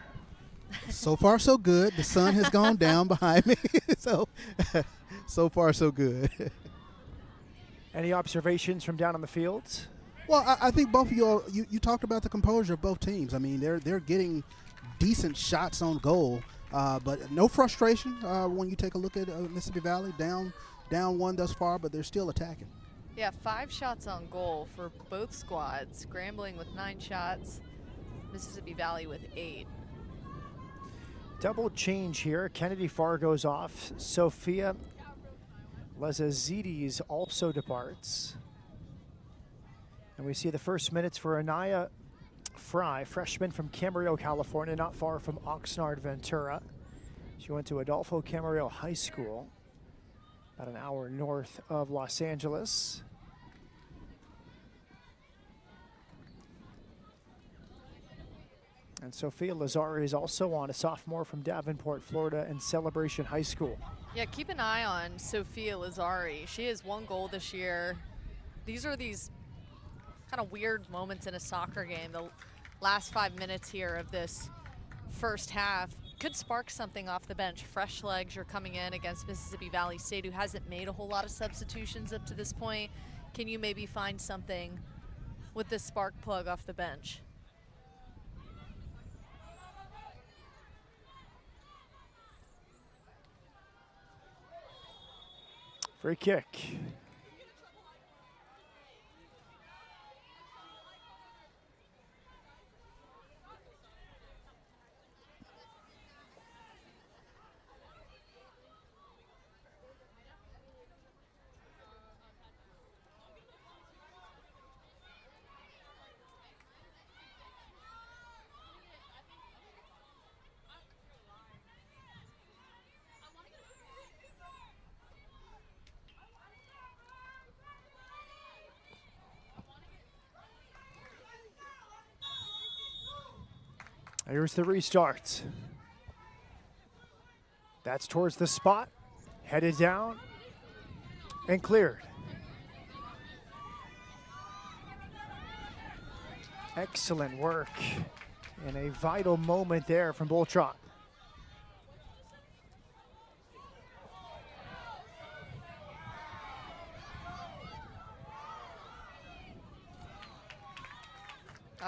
So far, so good. The sun has gone down behind me, so far, so good. Any observations from down on the field? Well, I think both of you talked about the composure of both teams. I mean, they're getting decent shots on goal, but no frustration when you take a look at Mississippi Valley, down 1 thus far, but they're still attacking. Yeah, 5 shots on goal for both squads. Grambling with 9 shots, Mississippi Valley with 8. Double change here. Kennedy Farr goes off. Sophia Lezazides also departs. And we see the first minutes for Anaya Fry, freshman from Camarillo, California, not far from Oxnard, Ventura. She went to Adolfo Camarillo High School, about an hour north of Los Angeles. And Sophia Lazari is also on, a sophomore from Davenport, Florida, and Celebration High School. Yeah, keep an eye on Sophia Lazari. She has 1 goal this year. These are these kind of weird moments in a soccer game. The last 5 minutes here of this first half could spark something off the bench. Fresh legs are coming in against Mississippi Valley State, who hasn't made a whole lot of substitutions up to this point. Can you maybe find something with this spark plug off the bench? Free kick. Here's the restart. That's towards the spot. Headed down and cleared. Excellent work and a vital moment there from Bull Trot.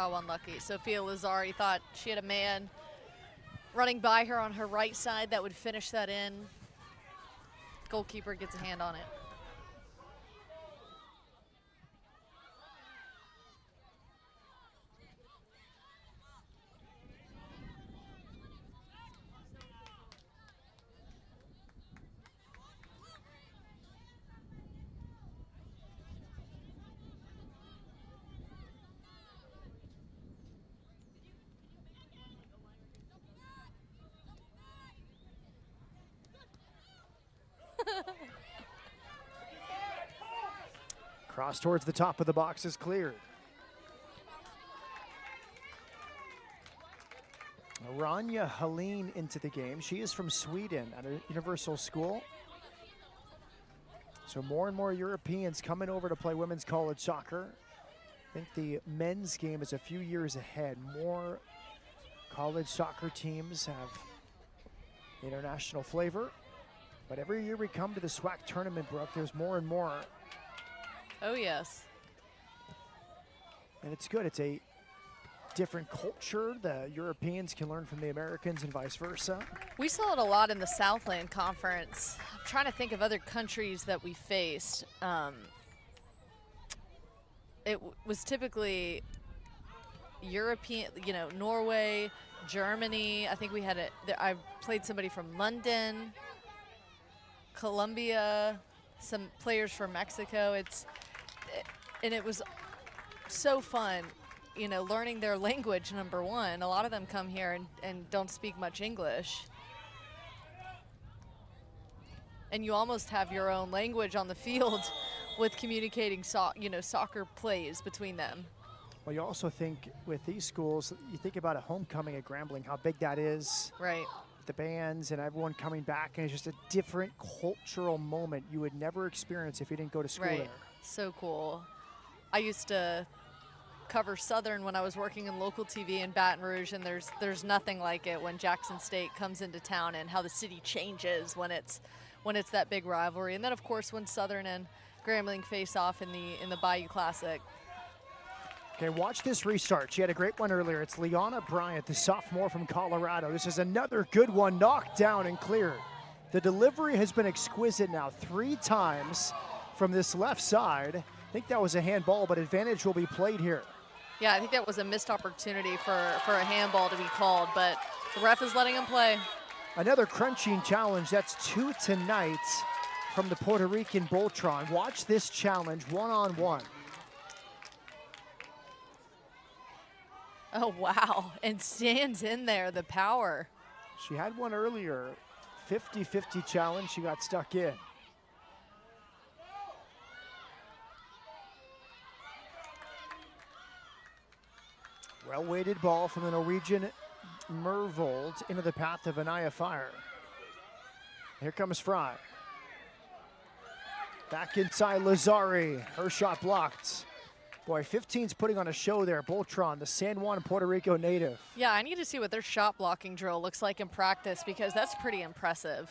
Oh, unlucky. Sophia Lazari thought she had a man running by her on her right side that would finish that in. Goalkeeper gets a hand on it. Cross towards the top of the box is cleared. Rania Helene into the game. She is from Sweden at a Universal School. So more and more Europeans coming over to play women's college soccer. I think the men's game is a few years ahead. More college soccer teams have international flavor. But every year we come to the SWAC tournament, Brooke, there's more and more. Oh, yes. And it's good. It's a different culture. The Europeans can learn from the Americans and vice versa. We saw it a lot in the Southland Conference. I'm trying to think of other countries that we faced. was typically European, Norway, Germany. I think we had I played somebody from London, Colombia, some players from Mexico. And it was so fun, learning their language, number one. A lot of them come here and don't speak much English. And you almost have your own language on the field with communicating soccer plays between them. Well, you also think with these schools, you think about a homecoming at Grambling, how big that is. Right. The bands and everyone coming back, and it's just a different cultural moment you would never experience if you didn't go to school Right. there. So cool. I used to cover Southern when I was working in local TV in Baton Rouge, and there's nothing like it when Jackson State comes into town and how the city changes when it's that big rivalry. And then of course when Southern and Grambling face off in the Bayou Classic. Okay, watch this restart. She had a great one earlier. It's Liana Bryant, the sophomore from Colorado. This is another good one, knocked down and cleared. The delivery has been exquisite now 3 times from this left side. I think that was a handball, but advantage will be played here. Yeah, I think that was a missed opportunity for a handball to be called, but the ref is letting him play. Another crunching challenge. That's 2 tonight from the Puerto Rican Boltron. Watch this challenge, one-on-one. Oh, wow, and stands in there, the power. She had one earlier, 50-50 challenge. She got stuck in. Well-weighted ball from the Norwegian Mervold into the path of Anaya Fire. Here comes Fry. Back inside Lazari. Her shot blocked. Boy, 15's putting on a show there. Boltron, the San Juan, Puerto Rico native. Yeah, I need to see what their shot blocking drill looks like in practice, because that's pretty impressive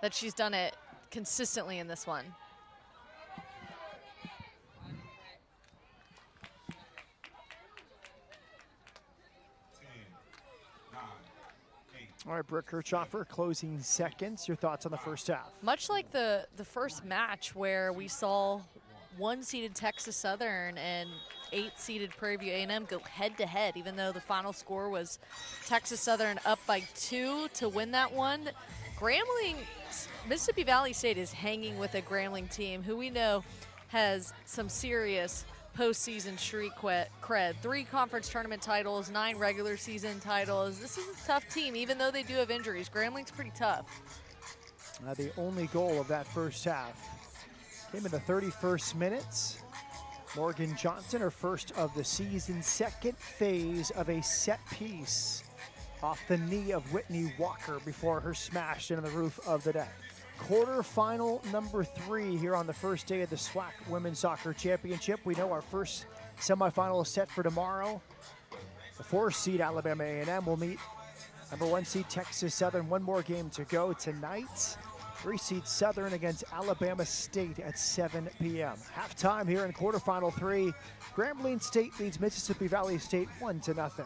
that she's done it consistently in this one. All right, Brooke Kirchhoffer, closing seconds. Your thoughts on the first half? Much like the first match where we saw 1-seeded Texas Southern and 8-seeded Prairie View A&M go head-to-head, even though the final score was Texas Southern up by 2 to win that one. Grambling, Mississippi Valley State is hanging with a Grambling team who we know has some serious postseason street cred. 3 conference tournament titles, 9 regular season titles. This is a tough team, even though they do have injuries. Grambling's pretty tough. The only goal of that first half came in the 31st minutes. Morgan Johnson, her first of the season, second phase of a set piece off the knee of Whitney Walker before her smash into the roof of the net. Quarterfinal number 3 here on the first day of the SWAC Women's Soccer Championship. We know our first semifinal is set for tomorrow. The 4-seed Alabama A&M will meet number 1 seed Texas Southern. One more game to go tonight. 3-seed Southern against Alabama State at 7 p.m. Halftime here in quarterfinal 3. Grambling State leads Mississippi Valley State 1-0.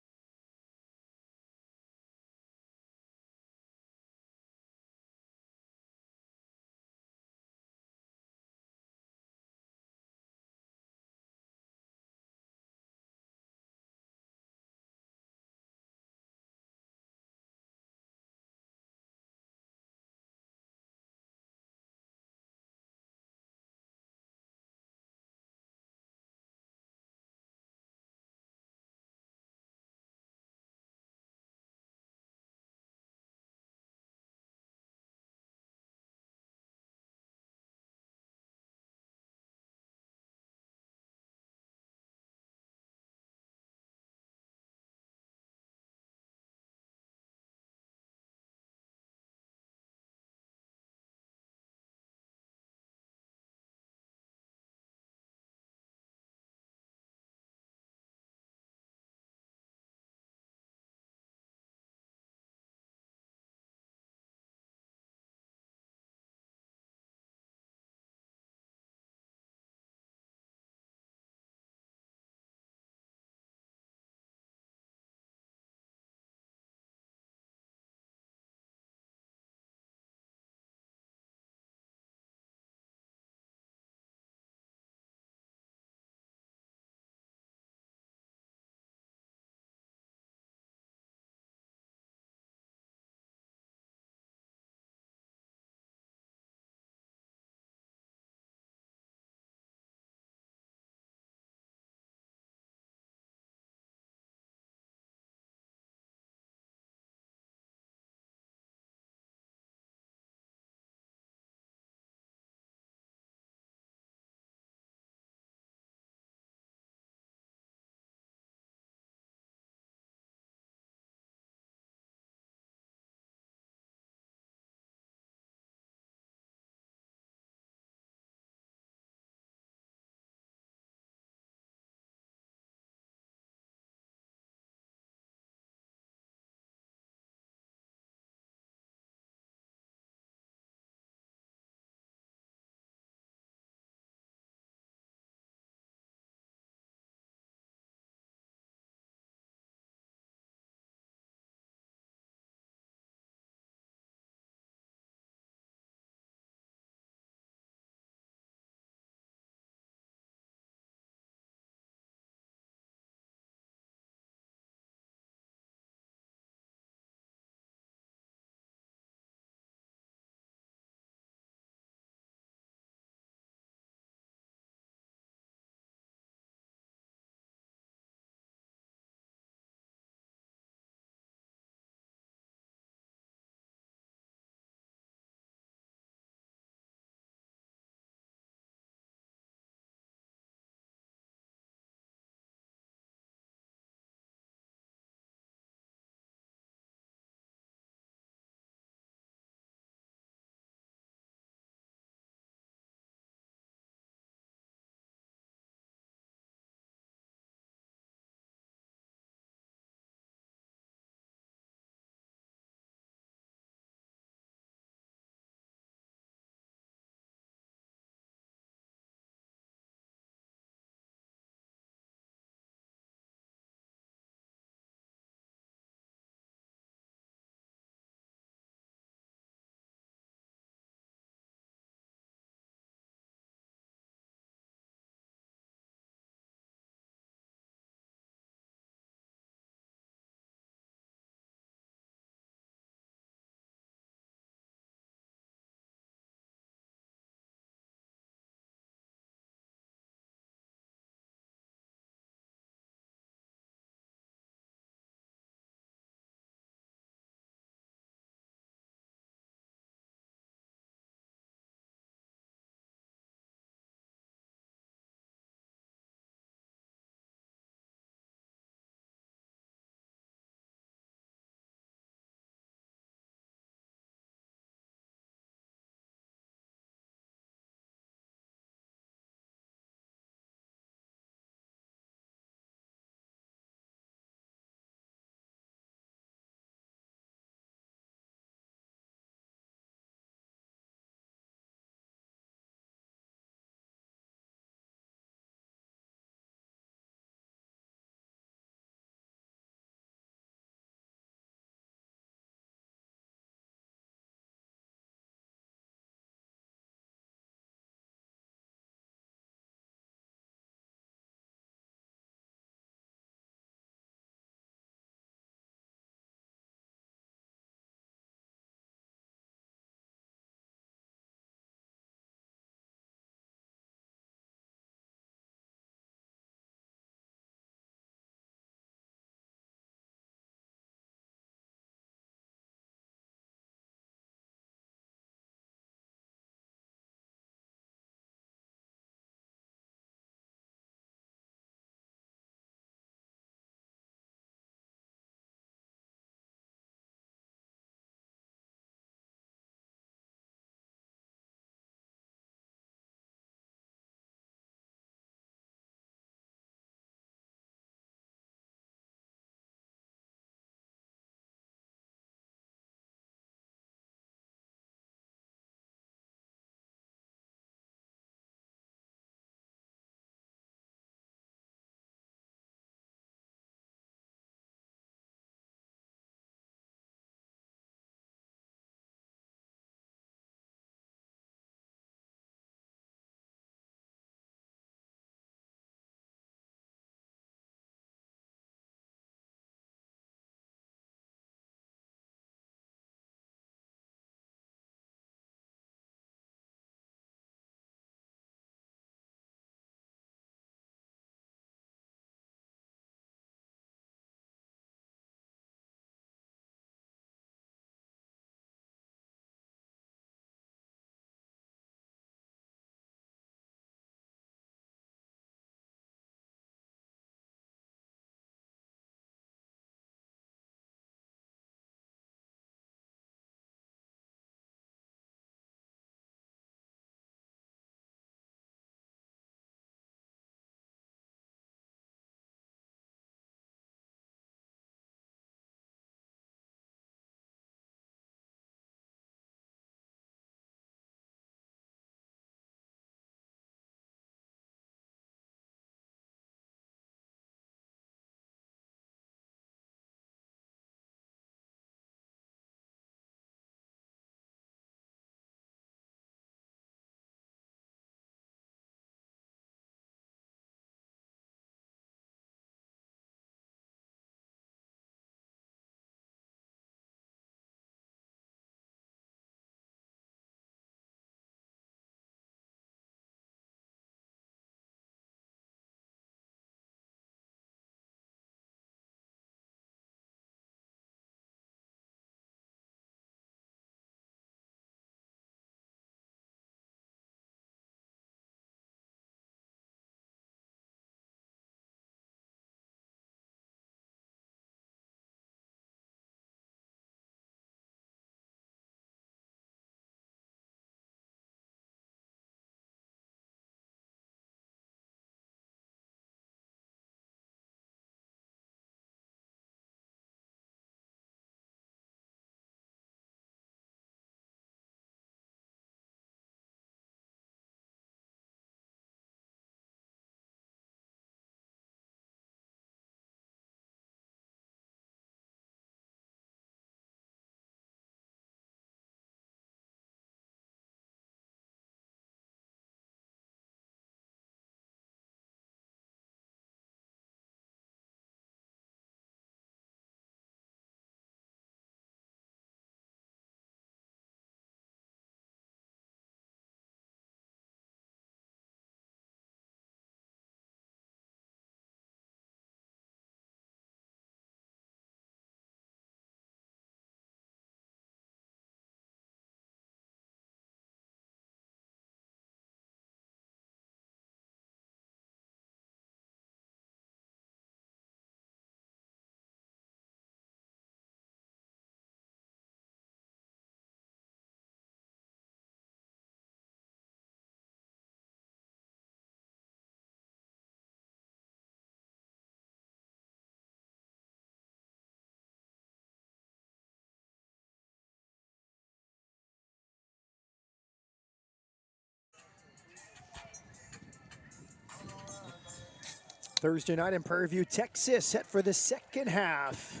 Thursday night in Prairie View, Texas, set for the second half.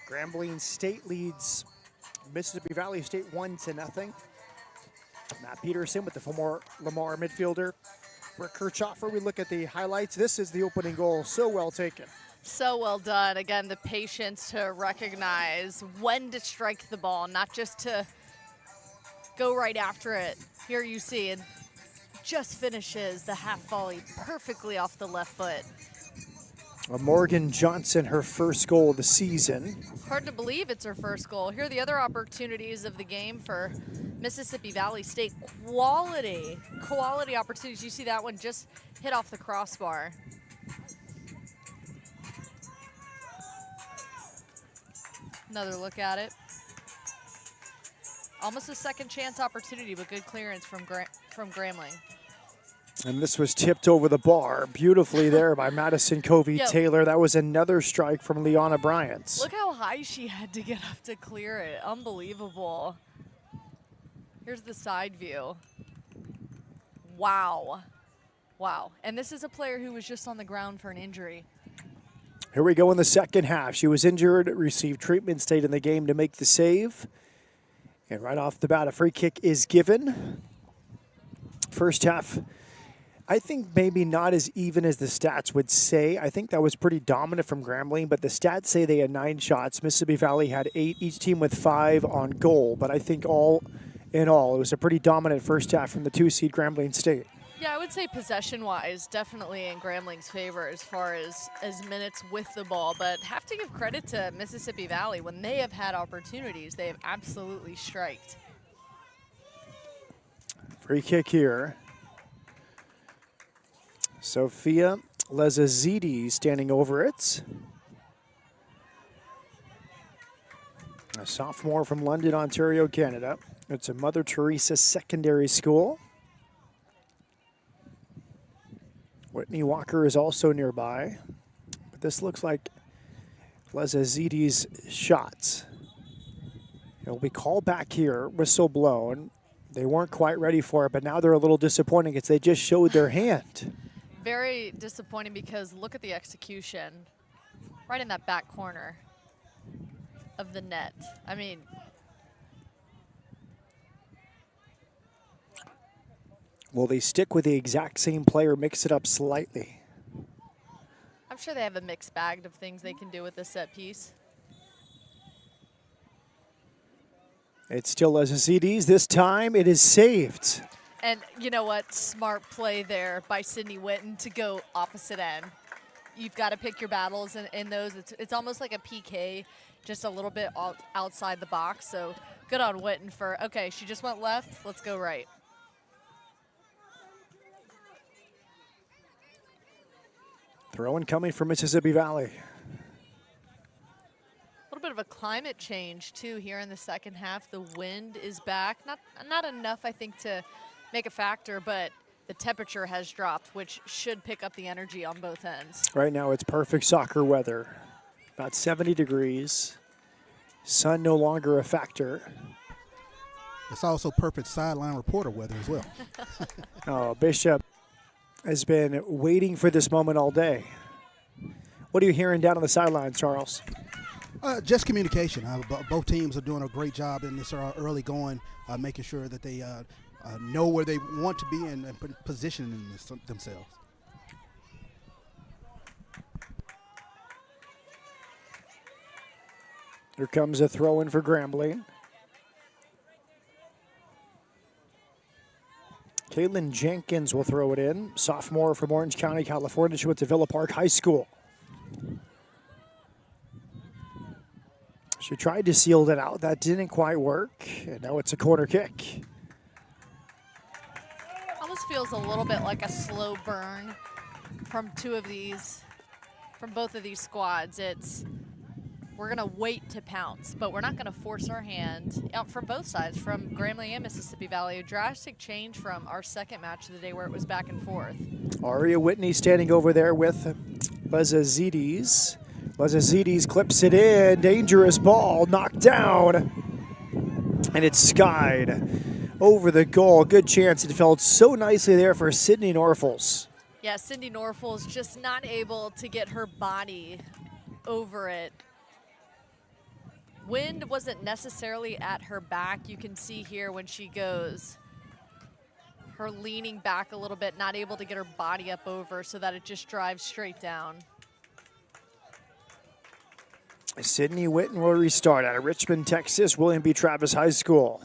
Grambling State leads Mississippi Valley State 1-0. Matt Peterson with the former Lamar midfielder. Rick Kirchhoffer, we look at the highlights. This is the opening goal, so well taken. So well done. Again, the patience to recognize when to strike the ball, not just to go right after it. Here you see it just finishes the half volley perfectly off the left foot. Morgan Johnson, her first goal of the season. Hard to believe it's her first goal. Here are the other opportunities of the game for Mississippi Valley State. Quality opportunities. You see that one just hit off the crossbar. Another look at it. Almost a second chance opportunity, but good clearance from Grambling. And this was tipped over the bar beautifully there by Madison Covey-Taylor. That was another strike from Liana Bryant. Look how high she had to get up to clear it. Unbelievable. Here's the side view. Wow. Wow. And this is a player who was just on the ground for an injury. Here we go in the second half. She was injured, received treatment, stayed in the game to make the save. And right off the bat, a free kick is given. First half, I think maybe not as even as the stats would say. I think that was pretty dominant from Grambling, but the stats say they had 9 shots. Mississippi Valley had 8, each team with 5 on goal. But I think all in all, it was a pretty dominant first half from the 2-seed Grambling State. Yeah, I would say possession-wise, definitely in Grambling's favor as far as minutes with the ball. But have to give credit to Mississippi Valley. When they have had opportunities, they have absolutely striked. Free kick here. Sophia Lezazidi standing over it. A sophomore from London, Ontario, Canada. It's a Mother Teresa secondary school. Whitney Walker is also nearby. But this looks like Lezazidi's shots. It'll be called back here, whistle blown. They weren't quite ready for it, but now they're a little disappointing because they just showed their hand. Very disappointing because look at the execution right in that back corner of the net. I mean, will they stick with the exact same play or mix it up slightly? I'm sure they have a mixed bag of things they can do with this set piece. It's still Lezazidi's. This time it is saved. And you know what? Smart play there by Sydney Witten to go opposite end. You've got to pick your battles in those. It's almost like a PK, just a little bit outside the box. So good on Witten for, okay, she just went left. Let's go right. Throw-in coming from Mississippi Valley. A little bit of a climate change, too, here in the second half. The wind is back. Not enough, I think, to make a factor, but the temperature has dropped, which should pick up the energy on both ends. Right now it's perfect soccer weather. About 70 degrees. Sun no longer a factor. It's also perfect sideline reporter weather as well. Oh, Bishop has been waiting for this moment all day. What are you hearing down on the sidelines, Charles? Just communication. Both teams are doing a great job in this early going, making sure that they know where they want to be and positioning themselves. Here comes a throw-in for Grambling. Caitlin Jenkins will throw it in. Sophomore from Orange County, California. She went to Villa Park High School. She tried to seal that out. That didn't quite work. And now it's a corner kick. Almost feels a little bit like a slow burn from both of these squads. We're going to wait to pounce, but we're not going to force our hand from both sides, from Grambling and Mississippi Valley. A drastic change from our second match of the day where it was back and forth. Aria Whitney standing over there with Lezazides. Lezazides clips it in. Dangerous ball, knocked down. And it's skied over the goal. Good chance. It fell so nicely there for Sydney Norfels. Yeah, Cindy Norfol's just not able to get her body over it. Wind wasn't necessarily at her back. You can see here when she goes, her leaning back a little bit, not able to get her body up over so that it just drives straight down. Sydney Witten will restart out of Richmond, Texas, William B. Travis High School.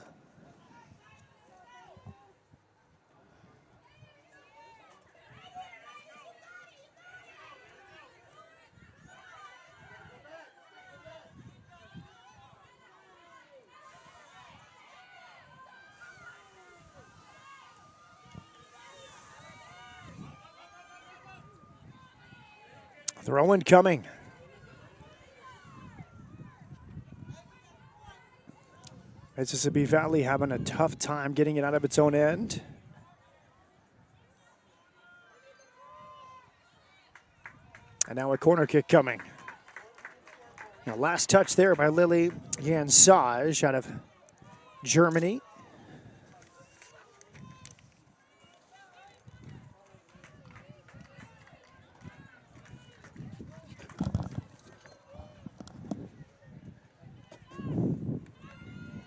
Throw-in coming. Mississippi Valley having a tough time getting it out of its own end. And now a corner kick coming. Now last touch there by Lily Jansage out of Germany.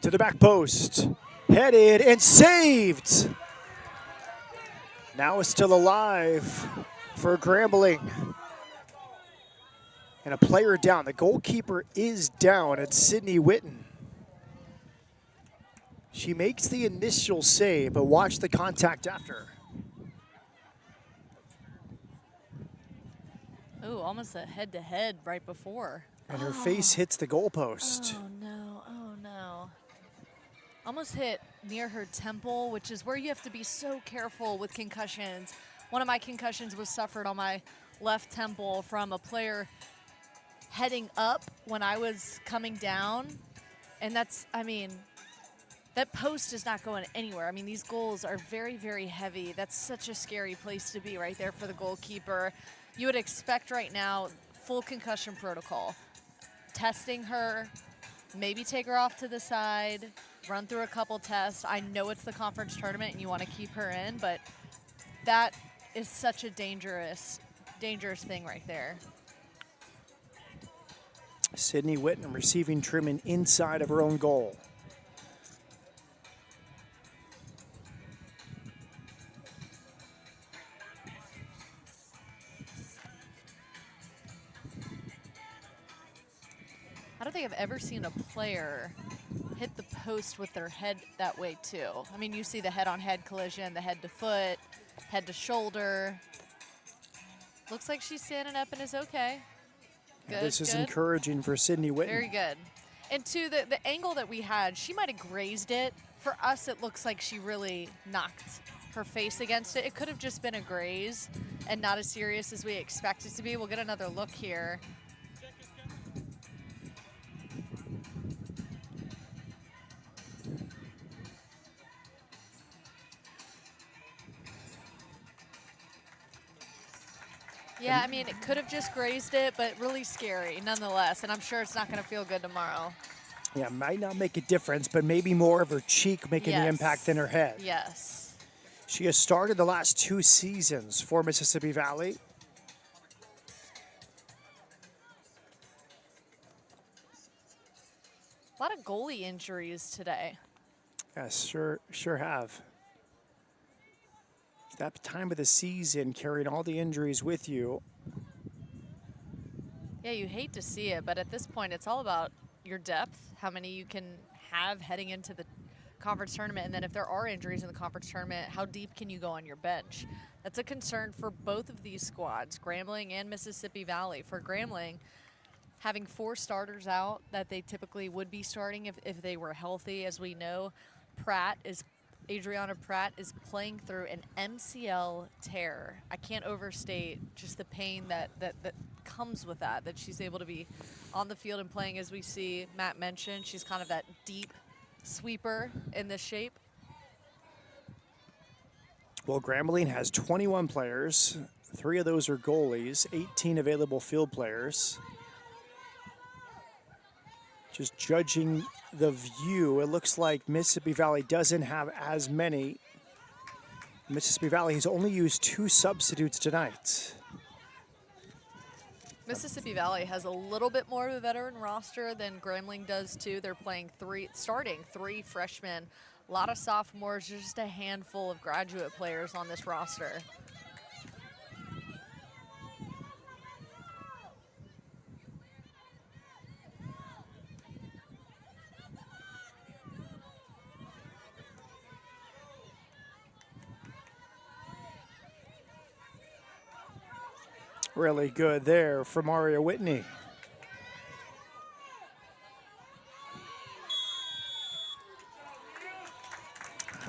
To the back post, headed and saved. Now it's still alive for Grambling. And a player down. The goalkeeper is down at Sydney Witten. She makes the initial save, but watch the contact after. Oh, almost a head-to-head right before. And her face hits the goalpost. Oh, no. Oh, no. Almost hit near her temple, which is where you have to be so careful with concussions. One of my concussions was suffered on my left temple from a player heading up when I was coming down. And that's, I mean, that post is not going anywhere. I mean, these goals are very, very heavy. That's such a scary place to be right there for the goalkeeper. You would expect right now full concussion protocol. Testing her, maybe take her off to the side, run through a couple tests. I know it's the conference tournament and you want to keep her in, but that is such a dangerous thing right there. Sydney Witten receiving treatment inside of her own goal. I don't think I've ever seen a player hit the post with their head that way too. I mean, you see the head-on-head collision, the head to foot, head to shoulder. Looks like she's standing up and is okay. Good, This is good. encouraging for Sydney Witten. Very good. And to the angle that we had, she might have grazed it. For us, it looks like she really knocked her face against it. It could have just been a graze and not as serious as we expect it to be. We'll get another look here. Yeah, I mean, it could have just grazed it, but really scary nonetheless. And I'm sure it's not going to feel good tomorrow. Yeah, might not make a difference, but maybe more of her cheek making the Yes. impact than her head. Yes. She has started the last 2 seasons for Mississippi Valley. A lot of goalie injuries today. Yes, sure have. It's that time of the season, carrying all the injuries with you. Yeah, you hate to see it, but at this point, it's all about your depth, how many you can have heading into the conference tournament, and then if there are injuries in the conference tournament, how deep can you go on your bench? That's a concern for both of these squads, Grambling and Mississippi Valley. For Grambling, having 4 starters out that they typically would be starting if they were healthy. As we know, Adriana Pratt is playing through an MCL tear. I can't overstate just the pain that comes with that she's able to be on the field and playing. As we see Matt mentioned, she's kind of that deep sweeper in this shape. Well, Grambling has 21 players. 3 of those are goalies, 18 available field players. Just judging the view, it looks like Mississippi Valley doesn't have as many Mississippi Valley has only used 2 substitutes tonight. Mississippi Valley has a little bit more of a veteran roster than Grambling does too. They're playing starting three freshmen, a lot of sophomores, just a handful of graduate players on this roster. Really good there from Maria Whitney.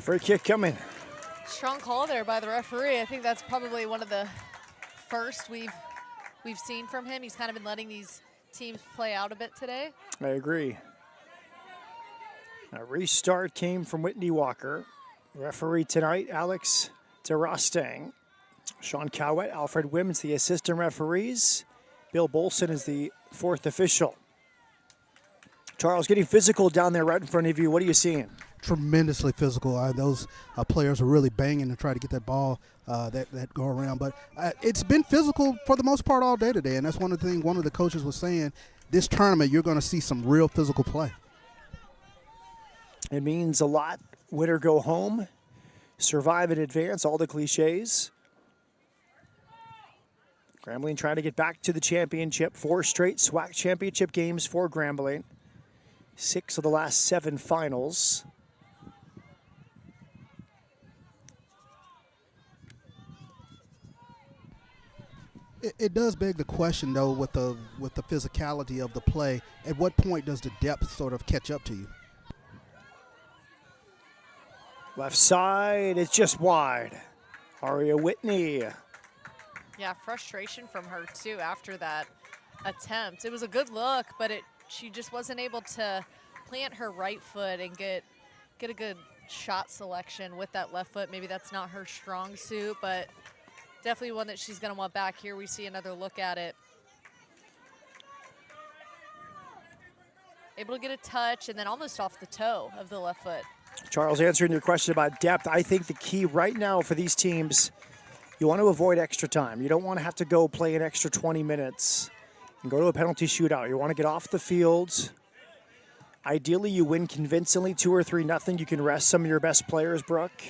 Free kick coming. Strong call there by the referee. I think that's probably one of the first we've seen from him. He's kind of been letting these teams play out a bit today. I agree. A restart came from Whitney Walker. Referee tonight, Alex Terastang. Sean Cowett, Alfred Wims, the assistant referees. Bill Bolson is the 4th official. Charles, getting physical down there right in front of you. What are you seeing? Tremendously physical. Those players are really banging to try to get that ball that go around. But it's been physical for the most part all day today, and that's one of the things one of the coaches was saying. This tournament, you're going to see some real physical play. It means a lot. Win or go home. Survive and advance, all the cliches. Grambling trying to get back to the championship. 4 straight SWAC championship games for Grambling. 6 of the last 7 finals. It does beg the question, though, with the physicality of the play. At what point does the depth sort of catch up to you? Left side, it's just wide. Aria Whitney. Yeah, frustration from her too after that attempt. It was a good look, but she just wasn't able to plant her right foot and get a good shot selection with that left foot. Maybe that's not her strong suit, but definitely one that she's going to want back. Here we see another look at it. Able to get a touch and then almost off the toe of the left foot. Charles, answering your question about depth, I think the key right now for these teams, you want to avoid extra time. You don't want to have to go play an extra 20 minutes and go to a penalty shootout. You want to get off the field. Ideally, you win convincingly 2 or 3-0. You can rest some of your best players, Brooke.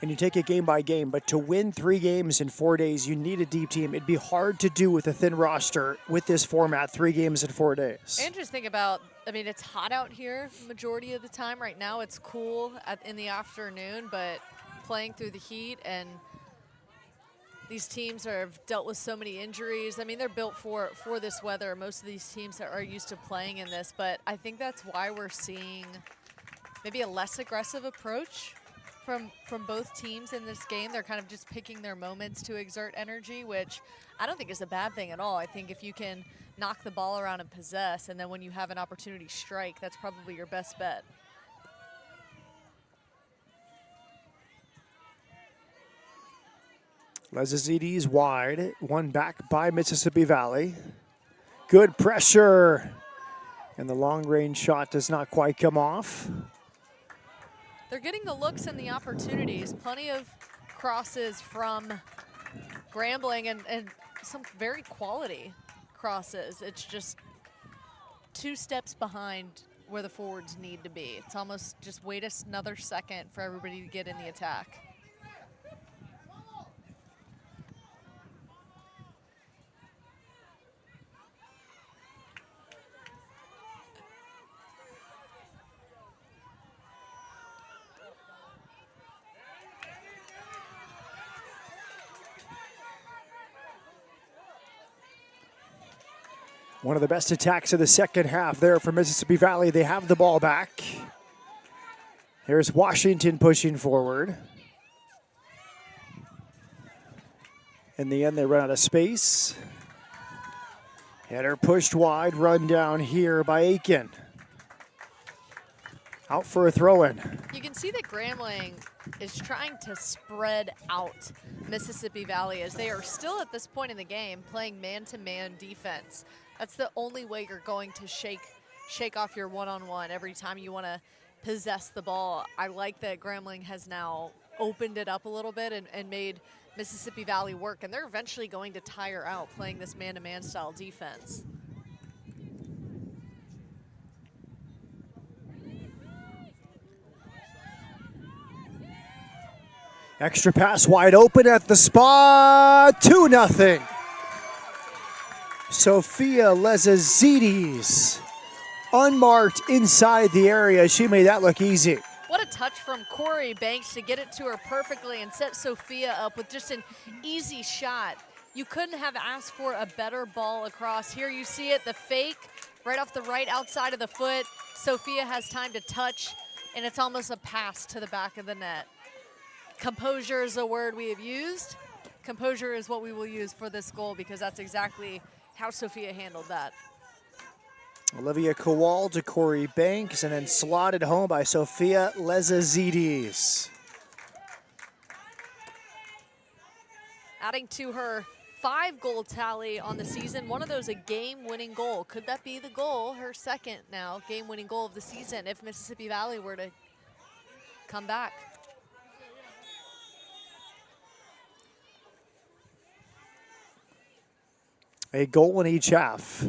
And you take it game by game. But to win 3 games in 4 days, you need a deep team. It'd be hard to do with a thin roster with this format, 3 games in 4 days. And just think about, I mean, it's hot out here majority of the time. Right now it's cool in the afternoon, but playing through the heat, and these teams have dealt with so many injuries. I mean, they're built for this weather. Most of these teams are used to playing in this, but I think that's why we're seeing maybe a less aggressive approach from both teams in this game. They're kind of just picking their moments to exert energy, which I don't think is a bad thing at all. I think if you can knock the ball around and possess, and then when you have an opportunity strike, that's probably your best bet. Lezazides wide, one back by Mississippi Valley. Good pressure, and the long-range shot does not quite come off. They're getting the looks and the opportunities. Plenty of crosses from Grambling and some very quality crosses. It's just 2 steps behind where the forwards need to be. It's almost just wait another second for everybody to get in the attack. One of the best attacks of the second half there for Mississippi Valley. They have the ball back. Here's Washington pushing forward. In the end, they run out of space. Header pushed wide, run down here by Aiken. Out for a throw-in. You can see that Grambling is trying to spread out Mississippi Valley as they are still at this point in the game playing man-to-man defense. That's the only way you're going to shake off your one-on-one every time you want to possess the ball. I like that Grambling has now opened it up a little bit and made Mississippi Valley work. And they're eventually going to tire out playing this man-to-man style defense. Extra pass wide open at the spot, 2-0. Sophia Lezazidis, unmarked inside the area. She made that look easy. What a touch from Corey Banks to get it to her perfectly and set Sophia up with just an easy shot. You couldn't have asked for a better ball across. Here you see it, the fake, right off the right outside of the foot. Sophia has time to touch, and it's almost a pass to the back of the net. Composure is a word we have used. Composure is what we will use for this goal because that's exactly how Sophia handled that. Olivia Kowal to Corey Banks and then slotted home by Sophia Lezazidis. Adding to her 5-goal tally on the season, one of those a game-winning goal. Could that be the goal, her second now, game-winning goal of the season if Mississippi Valley were to come back? A goal in each half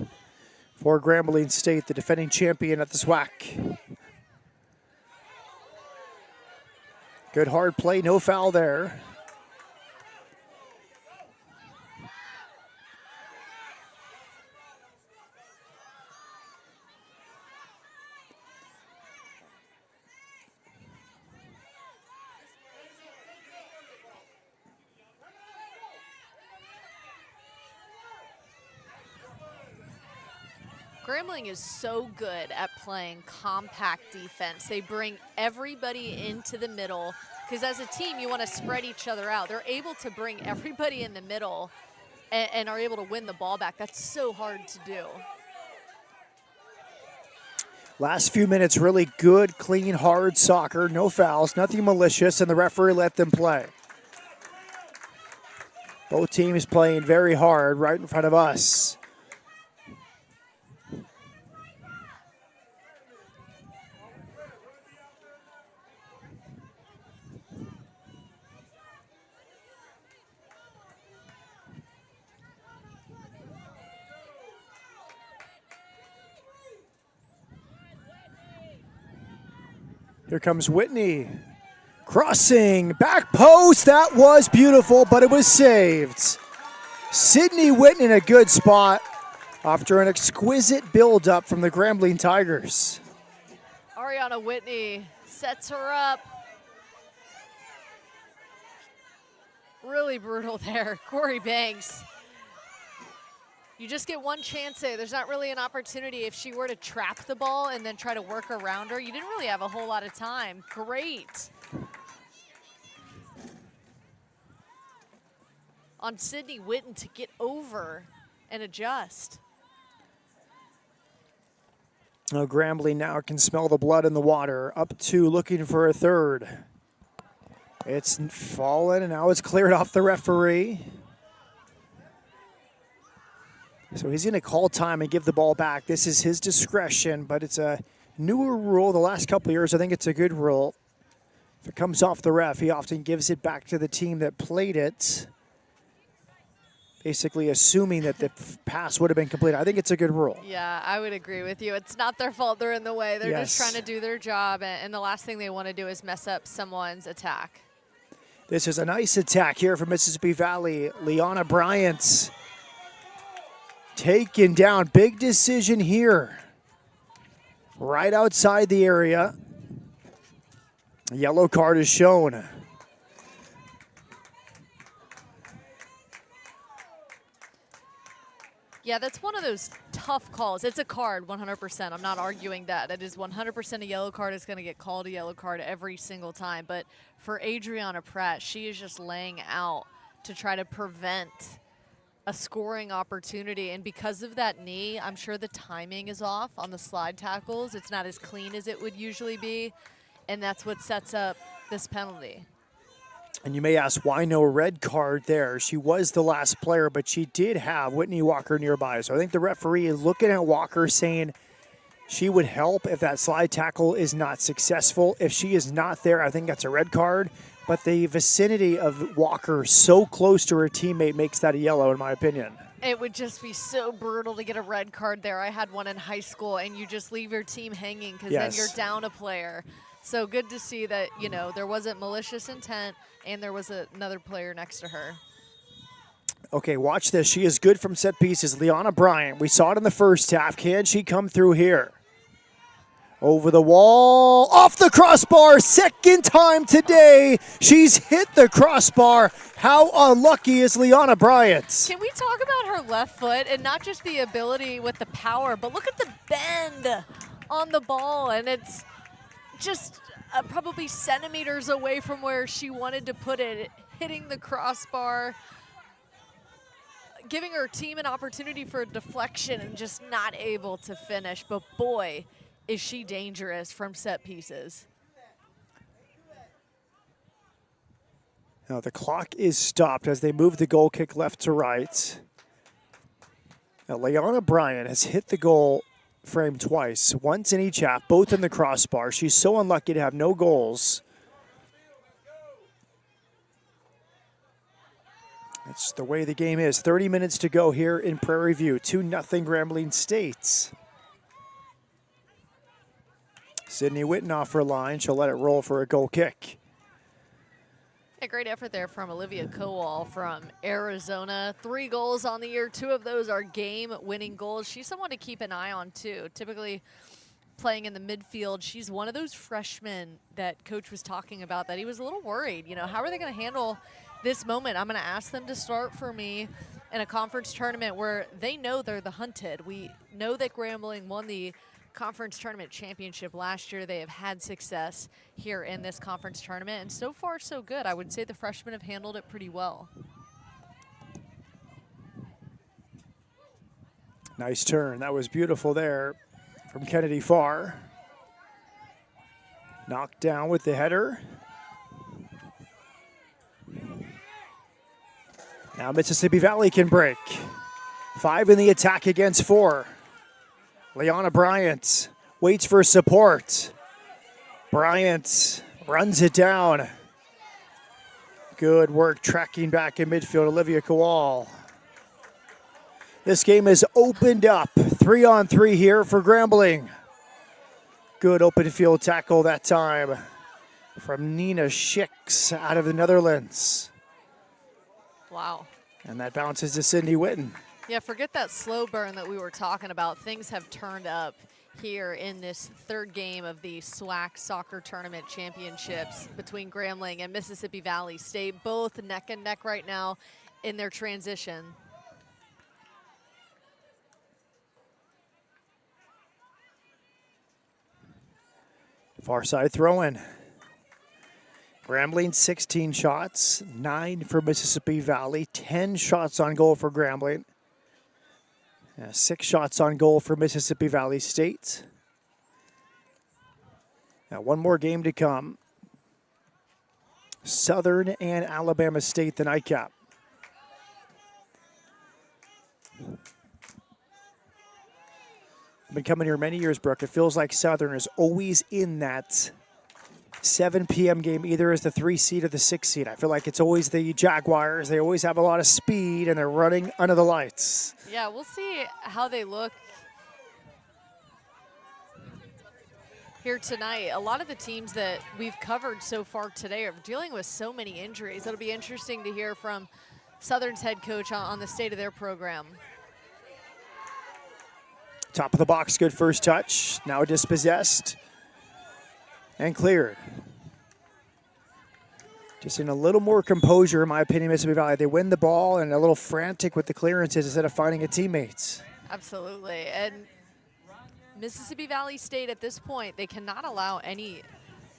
for Grambling State, the defending champion at the SWAC. Good hard play, no foul there. Grambling is so good at playing compact defense. They bring everybody into the middle because as a team, you want to spread each other out. They're able to bring everybody in the middle and are able to win the ball back. That's so hard to do. Last few minutes, really good, clean, hard soccer. No fouls, nothing malicious, and the referee let them play. Both teams playing very hard right in front of us. Here comes Whitney. Crossing, back post. That was beautiful, but it was saved. Sydney Whitney in a good spot after an exquisite build-up from the Grambling Tigers. Ariana Whitney sets her up. Really brutal there. Corey Banks. You just get one chance there. There's not really an opportunity. If she were to trap the ball and then try to work around her, you didn't really have a whole lot of time. Great. On Sydney Whitten to get over and adjust. Oh, Grambling now can smell the blood in the water. Up 2, looking for a third. It's fallen, and now it's cleared off the referee. So he's going to call time and give the ball back. This is his discretion, but it's a newer rule. The last couple of years, I think it's a good rule. If it comes off the ref, he often gives it back to the team that played it, basically assuming that the pass would have been completed. I think it's a good rule. Yeah, I would agree with you. It's not their fault they're in the way. They're Yes. just trying to do their job, and the last thing they want to do is mess up someone's attack. This is a nice attack here from Mississippi Valley. Liana Bryant taken down. Big decision here. Right outside the area. A yellow card is shown. Yeah, that's one of those tough calls. It's a card, 100%. I'm not arguing that. It is 100% a yellow card. It's going to get called a yellow card every single time. But for Adriana Pratt, she is just laying out to try to prevent a scoring opportunity. And because of that knee, I'm sure the timing is off on the slide tackles. It's not as clean as it would usually be. And that's what sets up this penalty. And you may ask, why no red card there? She was the last player, but she did have Whitney Walker nearby. So I think the referee is looking at Walker saying she would help if that slide tackle is not successful. If she is not there, I think that's a red card. But the vicinity of Walker so close to her teammate makes that a yellow, in my opinion. It would just be so brutal to get a red card there. I had one in high school, and you just leave your team hanging because then you're down a player. So good to see that, you know, there wasn't malicious intent and there was another player next to her. Okay, watch this. She is good from set pieces. Liana Bryant, we saw it in the first half. Can she come through here? Over the wall, off the crossbar, second time today. She's hit the crossbar. How unlucky is Liana Bryant? Can we talk about her left foot and not just the ability with the power, but look at the bend on the ball, and it's just probably centimeters away from where she wanted to put it, hitting the crossbar, giving her team an opportunity for a deflection and just not able to finish. But boy, is she dangerous from set pieces. Now the clock is stopped as they move the goal kick left to right. Now Liana Bryant has hit the goal frame twice, once in each half, both in the crossbar. She's so unlucky to have no goals. That's the way the game is. 30 minutes to go here in Prairie View. 2-0 Grambling State. Sydney Witten off her line. She'll let it roll for a goal kick. A great effort there from Olivia Kowal from Arizona. 3 goals on the year. 2 of those are game-winning goals. She's someone to keep an eye on, too. Typically playing in the midfield, she's one of those freshmen that Coach was talking about that he was a little worried. You know, how are they going to handle this moment? I'm going to ask them to start for me in a conference tournament where they know they're the hunted. We know that Grambling won the conference tournament championship last year. They have had success here in this conference tournament, and so far so good. I would say the freshmen have handled it pretty well. Nice turn. That was beautiful there from Kennedy Farr. Knocked down with the header. Now Mississippi Valley can break. 5 in the attack against 4. Liana Bryant waits for support. Bryant runs it down. Good work tracking back in midfield, Olivia Kowal. This game is opened up. 3-on-3 here for Grambling. Good open field tackle that time from Nina Schicks out of the Netherlands. Wow. And that bounces to Sydney Witten. Yeah, forget that slow burn that we were talking about. Things have turned up here in this 3rd game of the SWAC Soccer Tournament Championships between Grambling and Mississippi Valley State. Both neck and neck right now in their transition. Far side throw-in. Grambling 16 shots, 9 for Mississippi Valley, 10 shots on goal for Grambling. 6 shots on goal for Mississippi Valley State. Now 1 more game to come. Southern and Alabama State, the nightcap. I've been coming here many years, Brooke. It feels like Southern is always in that 7 p.m. game, either as the 3 seed or the 6 seed. I feel like it's always the Jaguars. They always have a lot of speed, and they're running under the lights. Yeah, we'll see how they look here tonight. A lot of the teams that we've covered so far today are dealing with so many injuries. It'll be interesting to hear from Southern's head coach on the state of their program. Top of the box, good first touch. Now dispossessed and cleared. Just in a little more composure, in my opinion, Mississippi Valley. They win the ball and a little frantic with the clearances instead of finding a teammate. Absolutely. And Mississippi Valley State at this point, they cannot allow any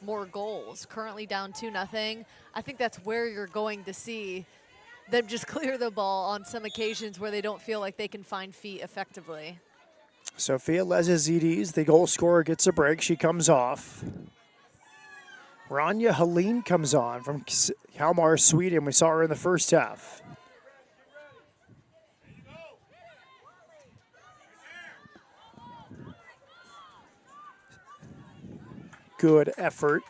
more goals. Currently down 2-0. I think that's where you're going to see them just clear the ball on some occasions where they don't feel like they can find feet effectively. Sophia Lezazides, the goal scorer, gets a break. She comes off. Rania Helene comes on from Kalmar, Sweden. We saw her in the first half. Good effort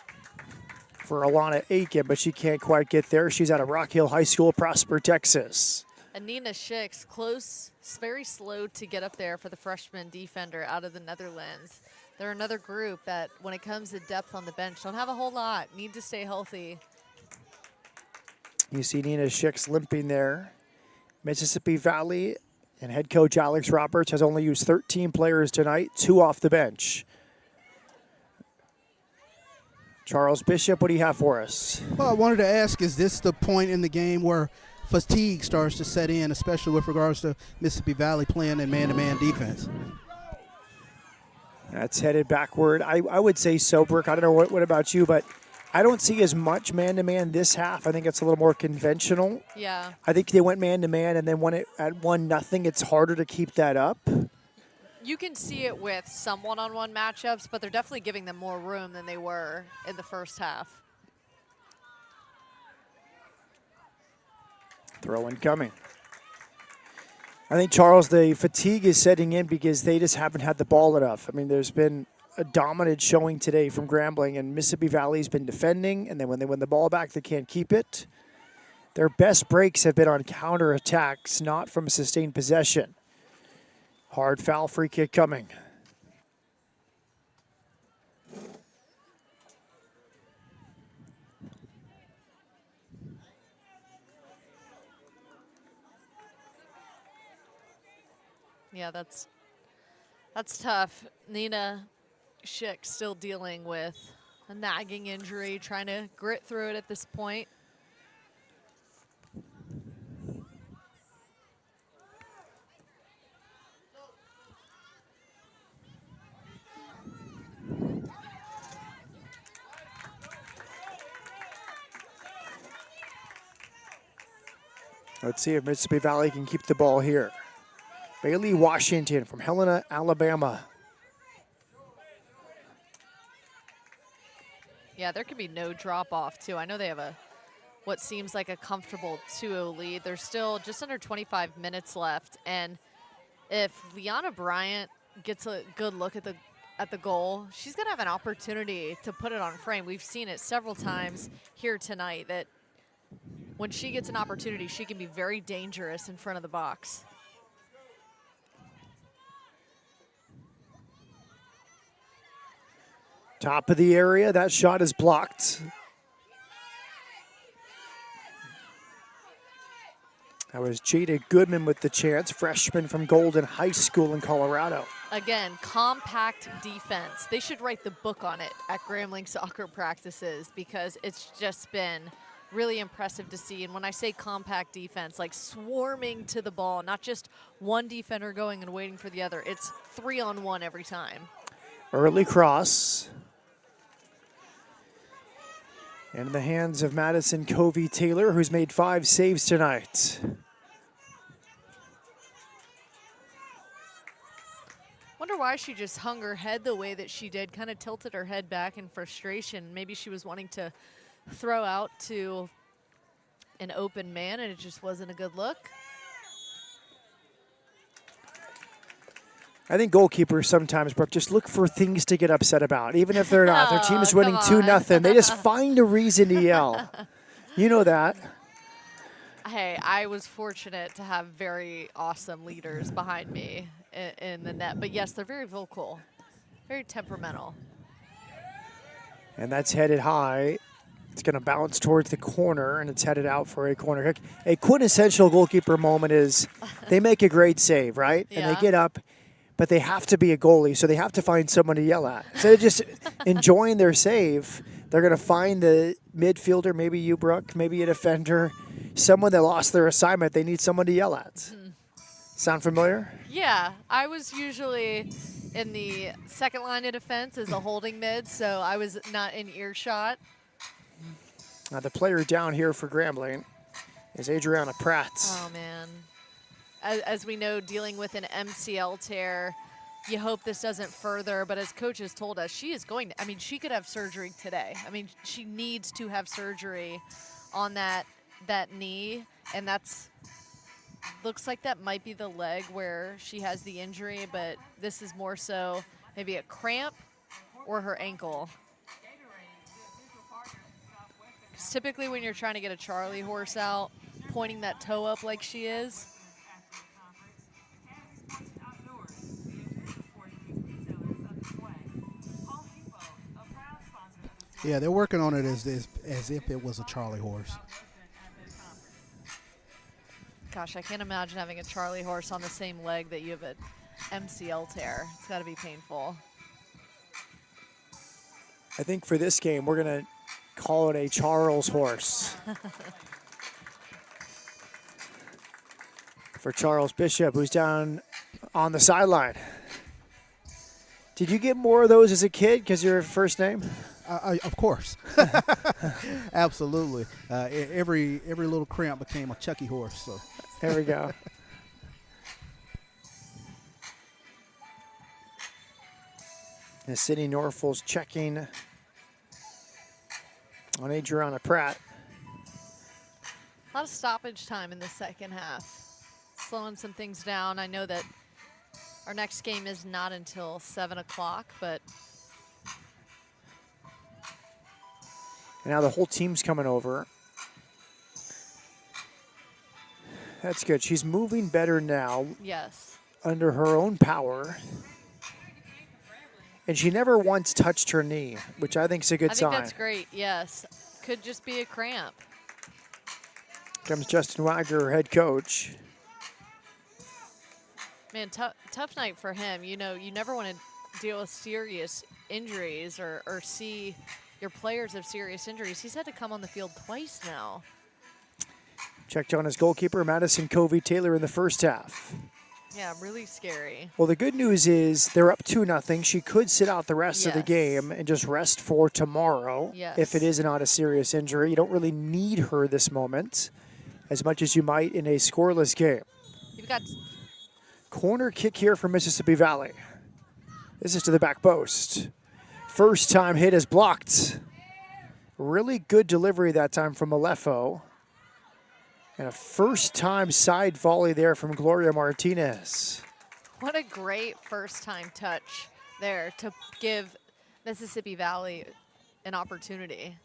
for Alana Aiken, but she can't quite get there. She's out of Rock Hill High School, Prosper, Texas. And Nina Schicks, close, very slow to get up there for the freshman defender out of the Netherlands. They're another group that, when it comes to depth on the bench, don't have a whole lot, need to stay healthy. You see Nina Schicks limping there. Mississippi Valley and head coach Alex Roberts has only used 13 players tonight, 2 off the bench. Charles Bishop, what do you have for us? Well, I wanted to ask, is this the point in the game where fatigue starts to set in, especially with regards to Mississippi Valley playing in man-to-man defense? That's headed backward. I would say so, Brooke. I don't know what about you, but I don't see as much man-to-man this half. I think it's a little more conventional. Yeah. I think they went man-to-man and then won it at 1-0. It's harder to keep that up. You can see it with some one-on-one matchups, but they're definitely giving them more room than they were in the first half. Throw in coming. I think, Charles, the fatigue is setting in because they just haven't had the ball enough. I mean, there's been a dominant showing today from Grambling, and Mississippi Valley's been defending, and then when they win the ball back, they can't keep it. Their best breaks have been on counterattacks, not from sustained possession. Hard foul, free kick coming. Yeah, that's tough. Nina Schick still dealing with a nagging injury, trying to grit through it at this point. Let's see if Mississippi Valley can keep the ball here. Bailey Washington from Helena, Alabama. Yeah, there could be no drop-off, too. I know they have what seems like a comfortable 2-0 lead. There's still just under 25 minutes left, and if Liana Bryant gets a good look at the goal, she's going to have an opportunity to put it on frame. We've seen it several times here tonight that when she gets an opportunity, she can be very dangerous in front of the box. Top of the area, that shot is blocked. That was Jada Goodman with the chance, freshman from Golden High School in Colorado. Again, compact defense. They should write the book on it at Grambling soccer practices because it's just been really impressive to see. And when I say compact defense, like swarming to the ball, not just one defender going and waiting for the other. It's 3-on-1 every time. Early cross. In the hands of Madison Covey-Taylor, who's made 5 saves tonight. Wonder why she just hung her head the way that she did, kind of tilted her head back in frustration. Maybe she was wanting to throw out to an open man and it just wasn't a good look. I think goalkeepers sometimes, Brooke, just look for things to get upset about, even if they're not. Their team is winning 2-0. They just find a reason to yell. You know that. Hey, I was fortunate to have very awesome leaders behind me in the net. But yes, they're very vocal, very temperamental. And that's headed high. It's going to bounce towards the corner, and it's headed out for a corner kick. A quintessential goalkeeper moment is they make a great save, right? Yeah. And they get up, but they have to be a goalie, so they have to find someone to yell at. Instead of just enjoying their save, they're going to find the midfielder, maybe you, Brooke, maybe a defender, someone that lost their assignment. They need someone to yell at. Mm. Sound familiar? Yeah, I was usually in the second line of defense as a holding mid, so I was not in earshot. Now the player down here for Grambling is Adriana Pratt. Oh, man. As we know, dealing with an MCL tear, you hope this doesn't further, but as coach has told us, she is going to, I mean, she could have surgery today. I mean, she needs to have surgery on that knee, and looks like that might be the leg where she has the injury, but this is more so maybe a cramp or her ankle. 'Cause typically when you're trying to get a Charlie horse out, pointing that toe up like she is, Yeah, they're working on it as if it was a Charlie horse. gosh, I can't imagine having a Charlie horse on the same leg that you have an MCL tear. It's got to be painful. I think for this game, we're going to call it a Charles horse. For Charles Bishop, who's down on the sideline. Did you get more of those as a kid because your first name? Of course. Absolutely. Every little cramp became a Chucky horse. So There we go. And Sydney Norfolk's checking on Adriana Pratt. A lot of stoppage time in the second half. Slowing some things down. I know that our next game is not until 7 o'clock, but And now the whole team's coming over. That's good. She's moving better now yes. under her own power. And she never once touched her knee, which I think is a good I sign. think that's great, yes. Could just be a cramp. Comes Justin Wagner, head coach. Man, tough night for him. You know, you never want to deal with serious injuries or see your players have serious injuries. He's had to come on the field twice now. Checked on his goalkeeper, Madison Covey-Taylor, in the first half. Yeah, really scary. Well, the good news is they're up 2-0. She could sit out the rest of the Yes. game and just rest for tomorrow Yes. if it is not a serious injury. You don't really need her this moment as much as you might in a scoreless game. You've got Corner kick here for Mississippi Valley. This is to the back post. First time hit is blocked. Really good delivery that time from Aleppo. And a first time side volley there from Gloria Martinez. what a great first time touch there to give Mississippi Valley an opportunity.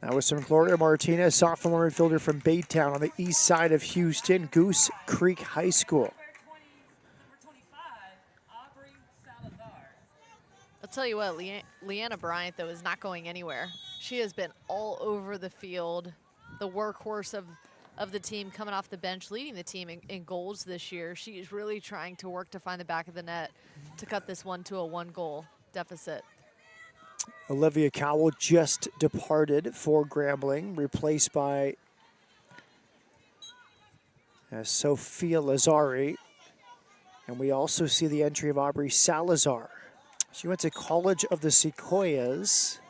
That was some Gloria Martinez, sophomore midfielder from Baytown on the east side of Houston, Goose Creek High School. I'll tell you what, Leanna Bryant, though, is not going anywhere. She has been all over the field, the workhorse of the team, coming off the bench, leading the team in goals this year. She is really trying to work to find the back of the net to cut this one to a 1-goal deficit. Olivia Cowell just departed for Grambling, replaced by Sophia Lazari. And we also see the entry of Aubrey Salazar. She went to College of the Sequoias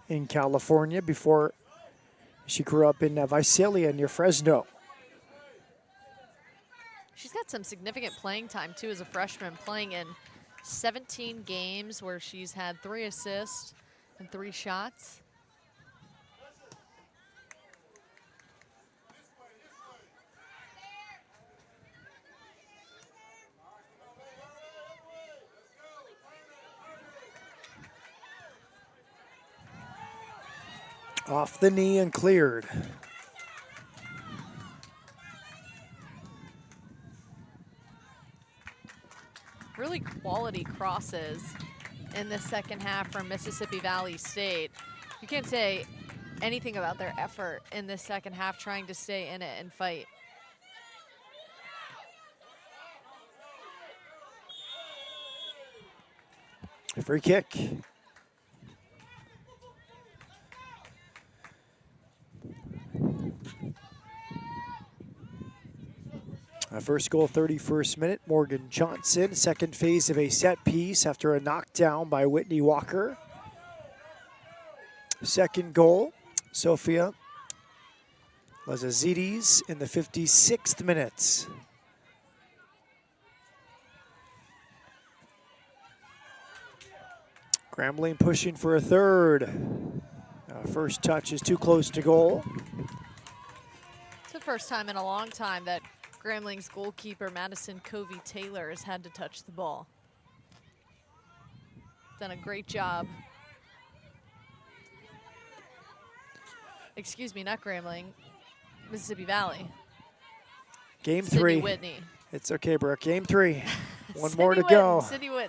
in California before she grew up in Visalia near Fresno. She's got some significant playing time, too, as a freshman, playing in 17 games where she's had 3 assists and 3 shots. Off the knee and cleared. Really quality crosses in the second half from Mississippi Valley State. You can't say anything about their effort in the second half trying to stay in it and fight. A free kick. First goal, 31st minute, Morgan Johnson. Second phase of a set piece after a knockdown by Whitney Walker. Second goal, Sophia Lazazidis in the 56th minute. Grambling pushing for a third. First touch is too close to goal. It's the first time in a long time that Grambling's goalkeeper, Madison Covey-Taylor, has had to touch the ball. Done a great job. Excuse me, not Grambling. Mississippi Valley. Game Sydney 3. Whitney. It's okay, Brooke. Game 3. One Sydney more to Whitten, go. Sydney Whitten.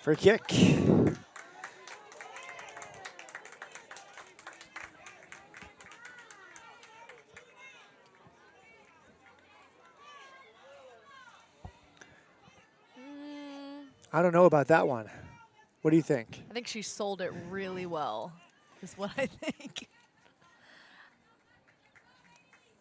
Free kick. I don't know about that one. What do you think? I think she sold it really well, is what I think.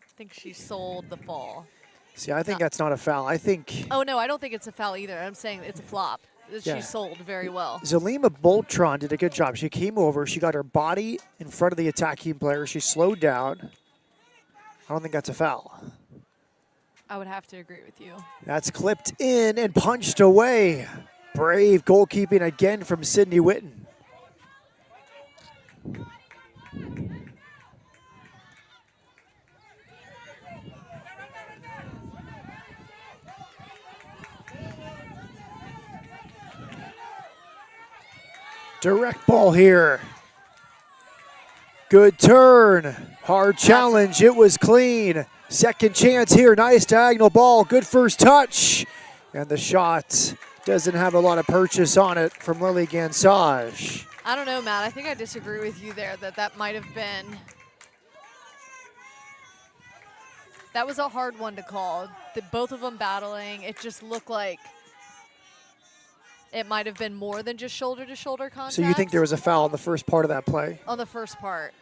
I think she sold the fall. See, I think that's not a foul. I think Oh, no, I don't think it's a foul either. I'm saying it's a flop. Yeah. She sold very well. Zalima Boltron did a good job. She came over. She got her body in front of the attacking player. She slowed down. I don't think that's a foul. I would have to agree with you. That's clipped in and punched away. Brave goalkeeping again from Sydney Whitten. Direct ball here. Good turn. Hard challenge. It was clean. Second chance here. Nice diagonal ball. Good first touch. And the shot doesn't have a lot of purchase on it from Lily Gansage. I don't know, Matt. I think I disagree with you there that might have been. That was a hard one to call. Both of them battling. It just looked like it might have been more than just shoulder-to-shoulder contact. So you think there was a foul in the first part of that play? On the first part.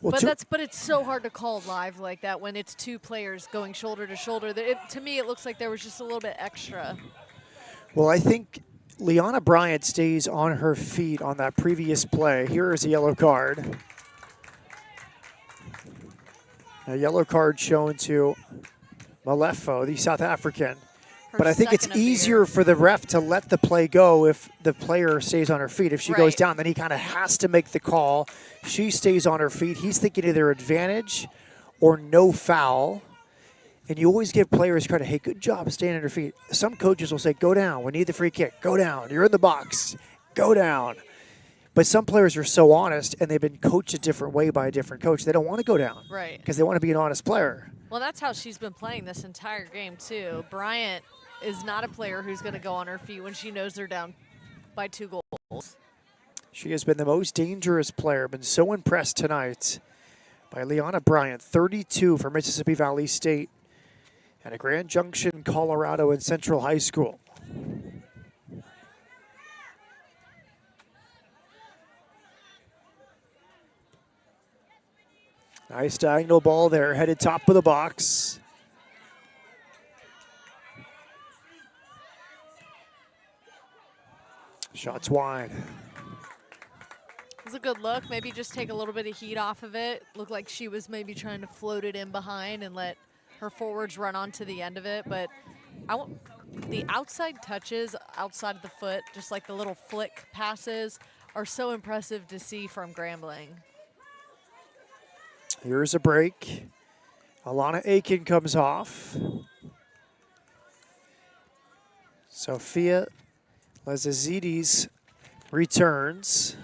Well, But it's so hard to call live like that when it's two players going shoulder to shoulder. To me, it looks like there was just a little bit extra. Well, I think Liana Bryant stays on her feet on that previous play. Here is a yellow card. A yellow card shown to Malefo, the South African. But I think it's easier for the ref to let the play go if the player stays on her feet. If she goes down, then he kind of has to make the call. She stays on her feet. He's thinking either advantage or no foul. And you always give players credit. Hey, good job staying on your feet. Some coaches will say, go down. We need the free kick. Go down. You're in the box. Go down. But some players are so honest, and they've been coached a different way by a different coach. They don't want to go down. Right. Because they want to be an honest player. Well, that's how she's been playing this entire game, too. Bryant is not a player who's going to go on her feet when she knows they're down by 2 goals. She has been the most dangerous player. Been so impressed tonight by Liana Bryant, 32 for Mississippi Valley State and a Grand Junction, Colorado and Central High School. Nice diagonal ball there, headed top of the box. Shots wide. It was a good look. Maybe just take a little bit of heat off of it. Looked like she was maybe trying to float it in behind and let her forwards run onto the end of it. But the outside touches outside of the foot, just like the little flick passes, are so impressive to see from Grambling. Here's a break. Alana Aiken comes off. Sophia Lazazidis returns.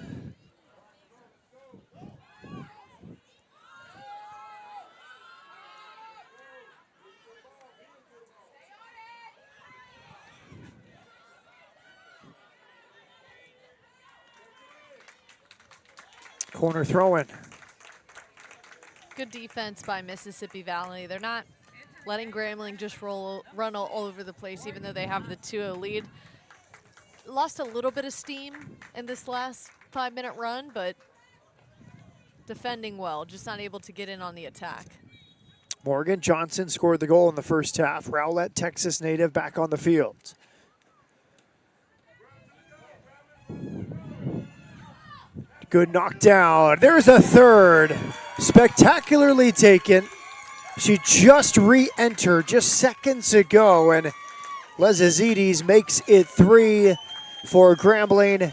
Corner throw-in. Good defense by Mississippi Valley. They're not letting Grambling just run all over the place, even though they have the 2-0 lead. Lost a little bit of steam in this last 5-minute run, but defending well, just not able to get in on the attack. Morgan Johnson scored the goal in the first half. Rowlett, Texas native, back on the field. Good knockdown. There's a third. Spectacularly taken. She just re-entered just seconds ago, and Lazazidis makes it 3 for Grambling.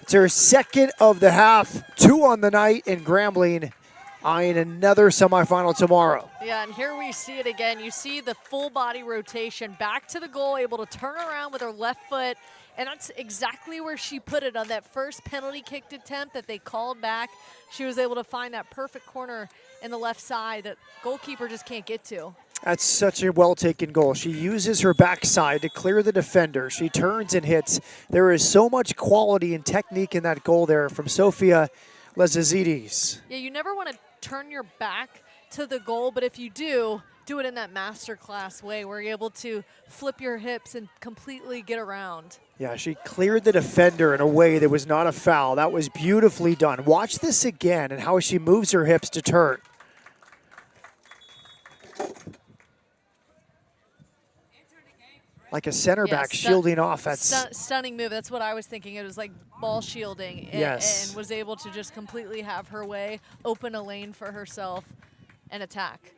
It's her second of the half, 2 on the night, and Grambling eyeing another semifinal tomorrow. Yeah, and here we see it again. You see the full body rotation back to the goal, able to turn around with her left foot. And that's exactly where she put it on that first penalty kicked attempt that they called back. She was able to find that perfect corner in the left side that goalkeeper just can't get to. That's such a well-taken goal. She uses her backside to clear the defender. She turns and hits. There is so much quality and technique in that goal there from Sofia Lezazidis. Yeah, you never want to turn your back to the goal, but if you do it in that masterclass way where you're able to flip your hips and completely get around. Yeah, she cleared the defender in a way that was not a foul. That was beautifully done. Watch this again and how she moves her hips to turn. Like a center back shielding off. That's stunning move. That's what I was thinking. It was like ball shielding and was able to just completely have her way, open a lane for herself, and attack.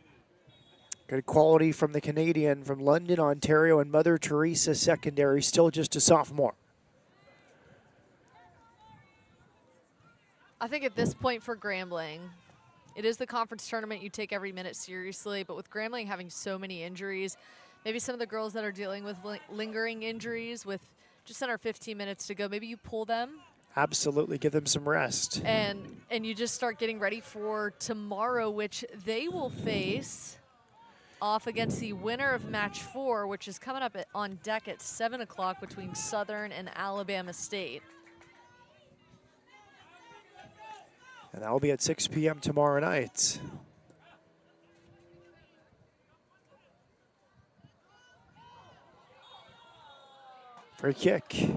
Good quality from the Canadian from London, Ontario, and Mother Teresa Secondary, still just a sophomore. I think at this point for Grambling, it is the conference tournament. You take every minute seriously, but with Grambling having so many injuries, maybe some of the girls that are dealing with lingering injuries with just under 15 minutes to go, maybe you pull them. Absolutely, give them some rest. And you just start getting ready for tomorrow, which they will face off against the winner of match 4, which is coming up on deck at 7 o'clock between Southern and Alabama State. And that will be at 6 p.m. tomorrow night. Free kick.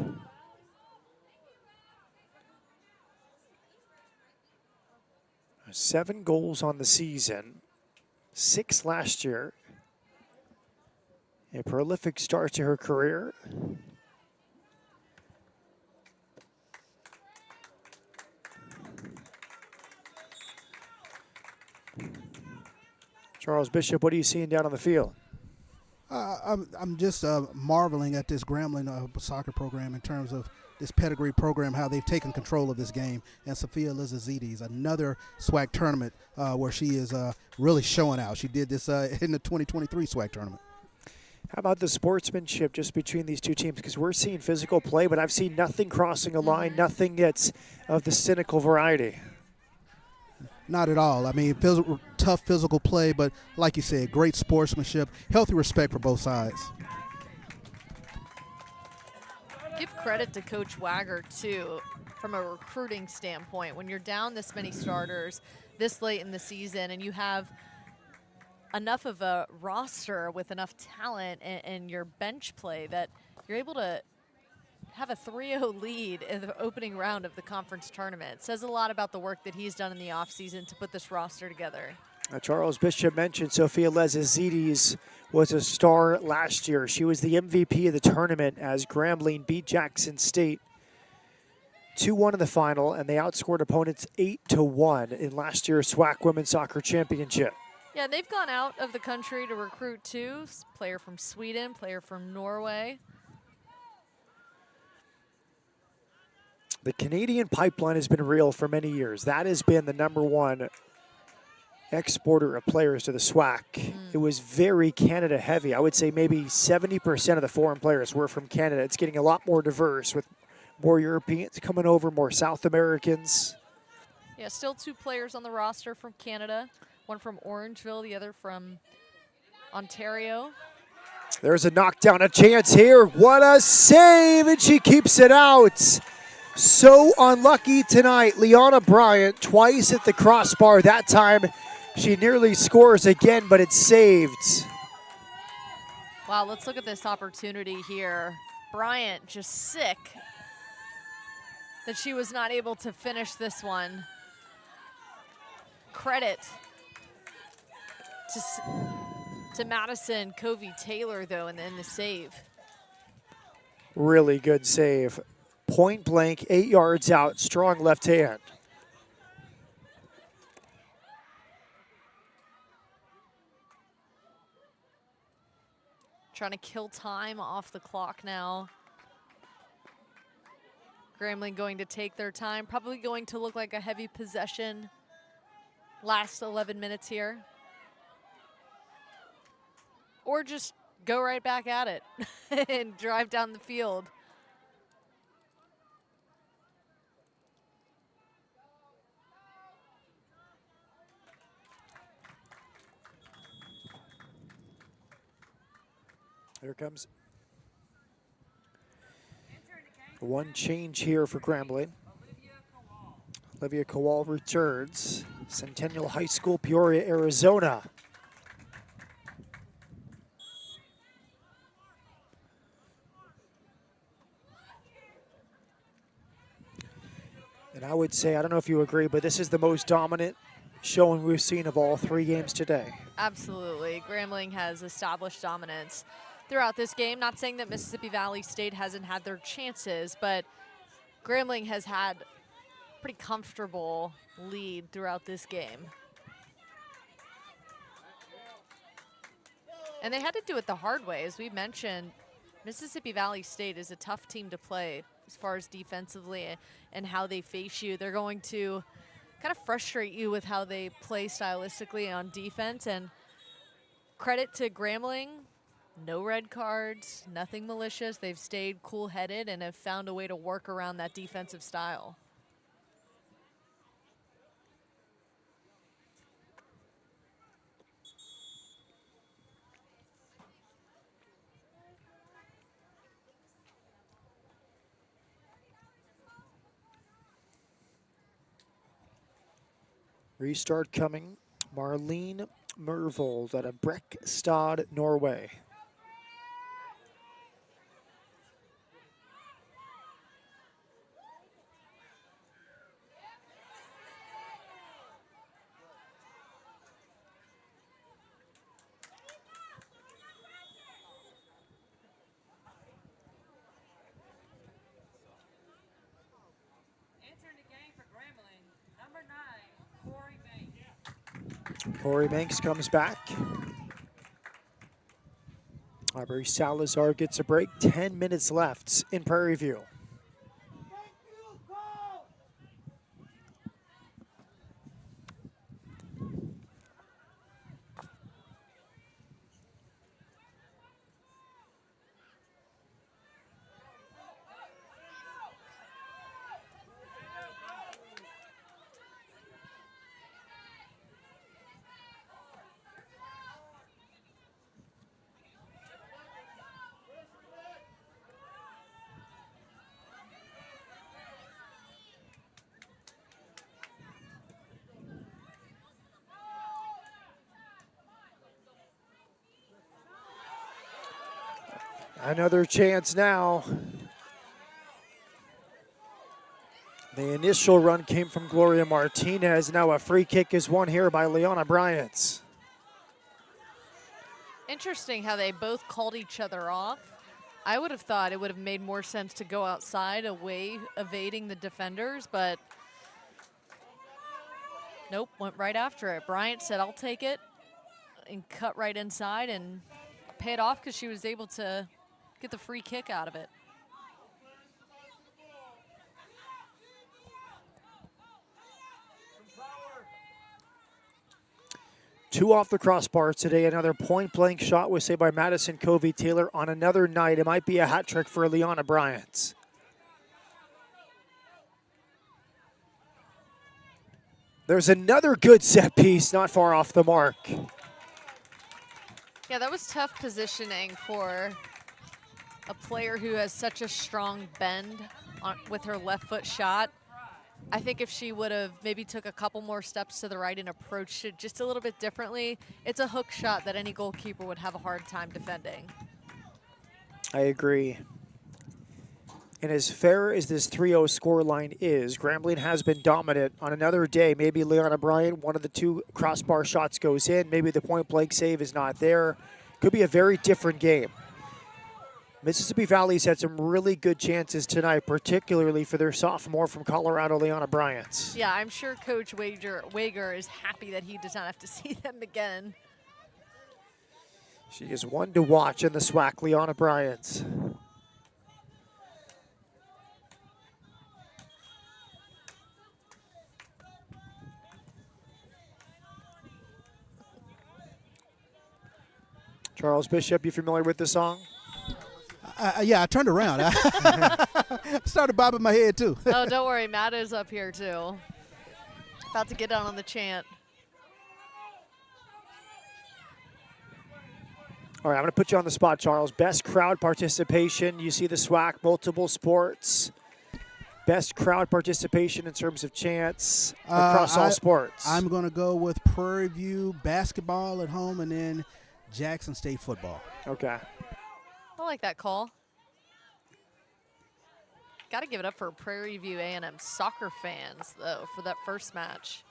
Seven goals on the season, 6 last year. A prolific start to her career. Charles Bishop, what are you seeing down on the field? I'm just marveling at this Grambling soccer program in terms of this pedigree program, how they've taken control of this game. And Sofia Lezazidis, another SWAC tournament where she is really showing out. She did this in the 2023 SWAC tournament. How about the sportsmanship just between these two teams? Because we're seeing physical play, but I've seen nothing crossing a line, nothing that's of the cynical variety. Not at all. I mean, tough physical play, but like you said, great sportsmanship, healthy respect for both sides. Give credit to Coach Wagger, too, from a recruiting standpoint. When you're down this many starters this late in the season and you have enough of a roster with enough talent and your bench play that you're able to have a 3-0 lead in the opening round of the conference tournament. It says a lot about the work that he's done in the offseason to put this roster together. Charles Bishop mentioned Sofia Lezazidis was a star last year. She was the MVP of the tournament as Grambling beat Jackson State 2-1 in the final, and they outscored opponents 8-1 in last year's SWAC Women's Soccer Championship. Yeah, they've gone out of the country to recruit too. Player from Sweden, player from Norway. The Canadian pipeline has been real for many years. That has been the #1 exporter of players to the SWAC. It was very Canada heavy. I would say maybe 70% of the foreign players were from Canada. It's getting a lot more diverse with more Europeans coming over, more South Americans. Yeah, still 2 players on the roster from Canada. One from Orangeville, the other from Ontario. There's a knockdown, a chance here. What a save, and she keeps it out. So unlucky tonight. Liana Bryant twice at the crossbar. That time she nearly scores again, but it's saved. Wow, let's look at this opportunity here. Bryant just sick that she was not able to finish this one. Credit to Madison Covey-Taylor, though, in the save. Really good save. Point blank, 8 yards out, strong left hand. Trying to kill time off the clock now. Grambling going to take their time, probably going to look like a heavy possession last 11 minutes here. Or just go right back at it and drive down the field. Here comes one change here for Grambling. Olivia Kowal returns. Centennial High School, Peoria, Arizona. And I would say, I don't know if you agree, but this is the most dominant showing we've seen of all 3 games today. Absolutely. Grambling has established dominance throughout this game. Not saying that Mississippi Valley State hasn't had their chances, but Grambling has had a pretty comfortable lead throughout this game. And they had to do it the hard way. As we mentioned, Mississippi Valley State is a tough team to play as far as defensively and how they face you. They're going to kind of frustrate you with how they play stylistically on defense. And credit to Grambling, no red cards, nothing malicious. They've stayed cool-headed and have found a way to work around that defensive style. Restart coming. Marlene Mervold out of Brekstad, Norway. Corey Banks comes back. Aubrey Salazar gets a break. 10 minutes left in Prairie View. Another chance now. The initial run came from Gloria Martinez. Now a free kick is won here by Liana Bryant. Interesting how they both called each other off. I would have thought it would have made more sense to go outside away, evading the defenders, but nope, went right after it. Bryant said, I'll take it, and cut right inside and paid off because she was able to get the free kick out of it. Two off the crossbar today. Another point-blank shot was saved by Madison Covey-Taylor. On another night, it might be a hat trick for Liana Bryant. There's another good set piece, not far off the mark. Yeah, that was tough positioning for a player who has such a strong bend with her left foot shot. I think if she would have maybe took a couple more steps to the right and approached it just a little bit differently, it's a hook shot that any goalkeeper would have a hard time defending. I agree. And as fair as this 3-0 scoreline is, Grambling has been dominant. On another day, maybe Liana Bryant, one of the two crossbar shots goes in. Maybe the point-blank save is not there. Could be a very different game. Mississippi Valley's had some really good chances tonight, particularly for their sophomore from Colorado, Liana Bryant. Yeah, I'm sure Coach Wager is happy that he does not have to see them again. She is one to watch in the SWAC, Liana Bryant. Charles Bishop, you familiar with the song? Yeah, I turned around. I started bobbing my head, too. Oh, don't worry. Matt is up here, too. About to get down on the chant. All right, I'm going to put you on the spot, Charles. Best crowd participation. You see the SWAC, multiple sports. Best crowd participation in terms of chants across all sports. I'm going to go with Prairie View basketball at home and then Jackson State football. Okay. I like that call. Got to give it up for Prairie View A&M soccer fans, though, for that first match.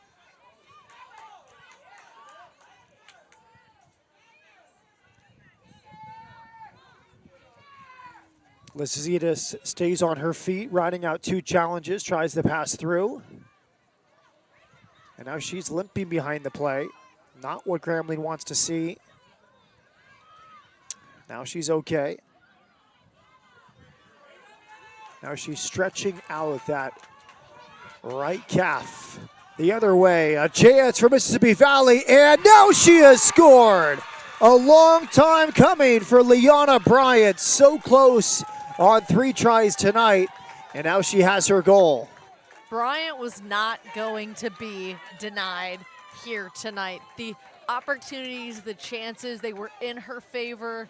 Lizitas stays on her feet, riding out 2 challenges, tries to pass through. And now she's limping behind the play. Not what Grambling wants to see. Now she's okay. Now she's stretching out that right calf. The other way, a chance for Mississippi Valley, and now she has scored. A long time coming for Liana Bryant. So close on 3 tries tonight, and now she has her goal. Bryant was not going to be denied here tonight. The opportunities, the chances, they were in her favor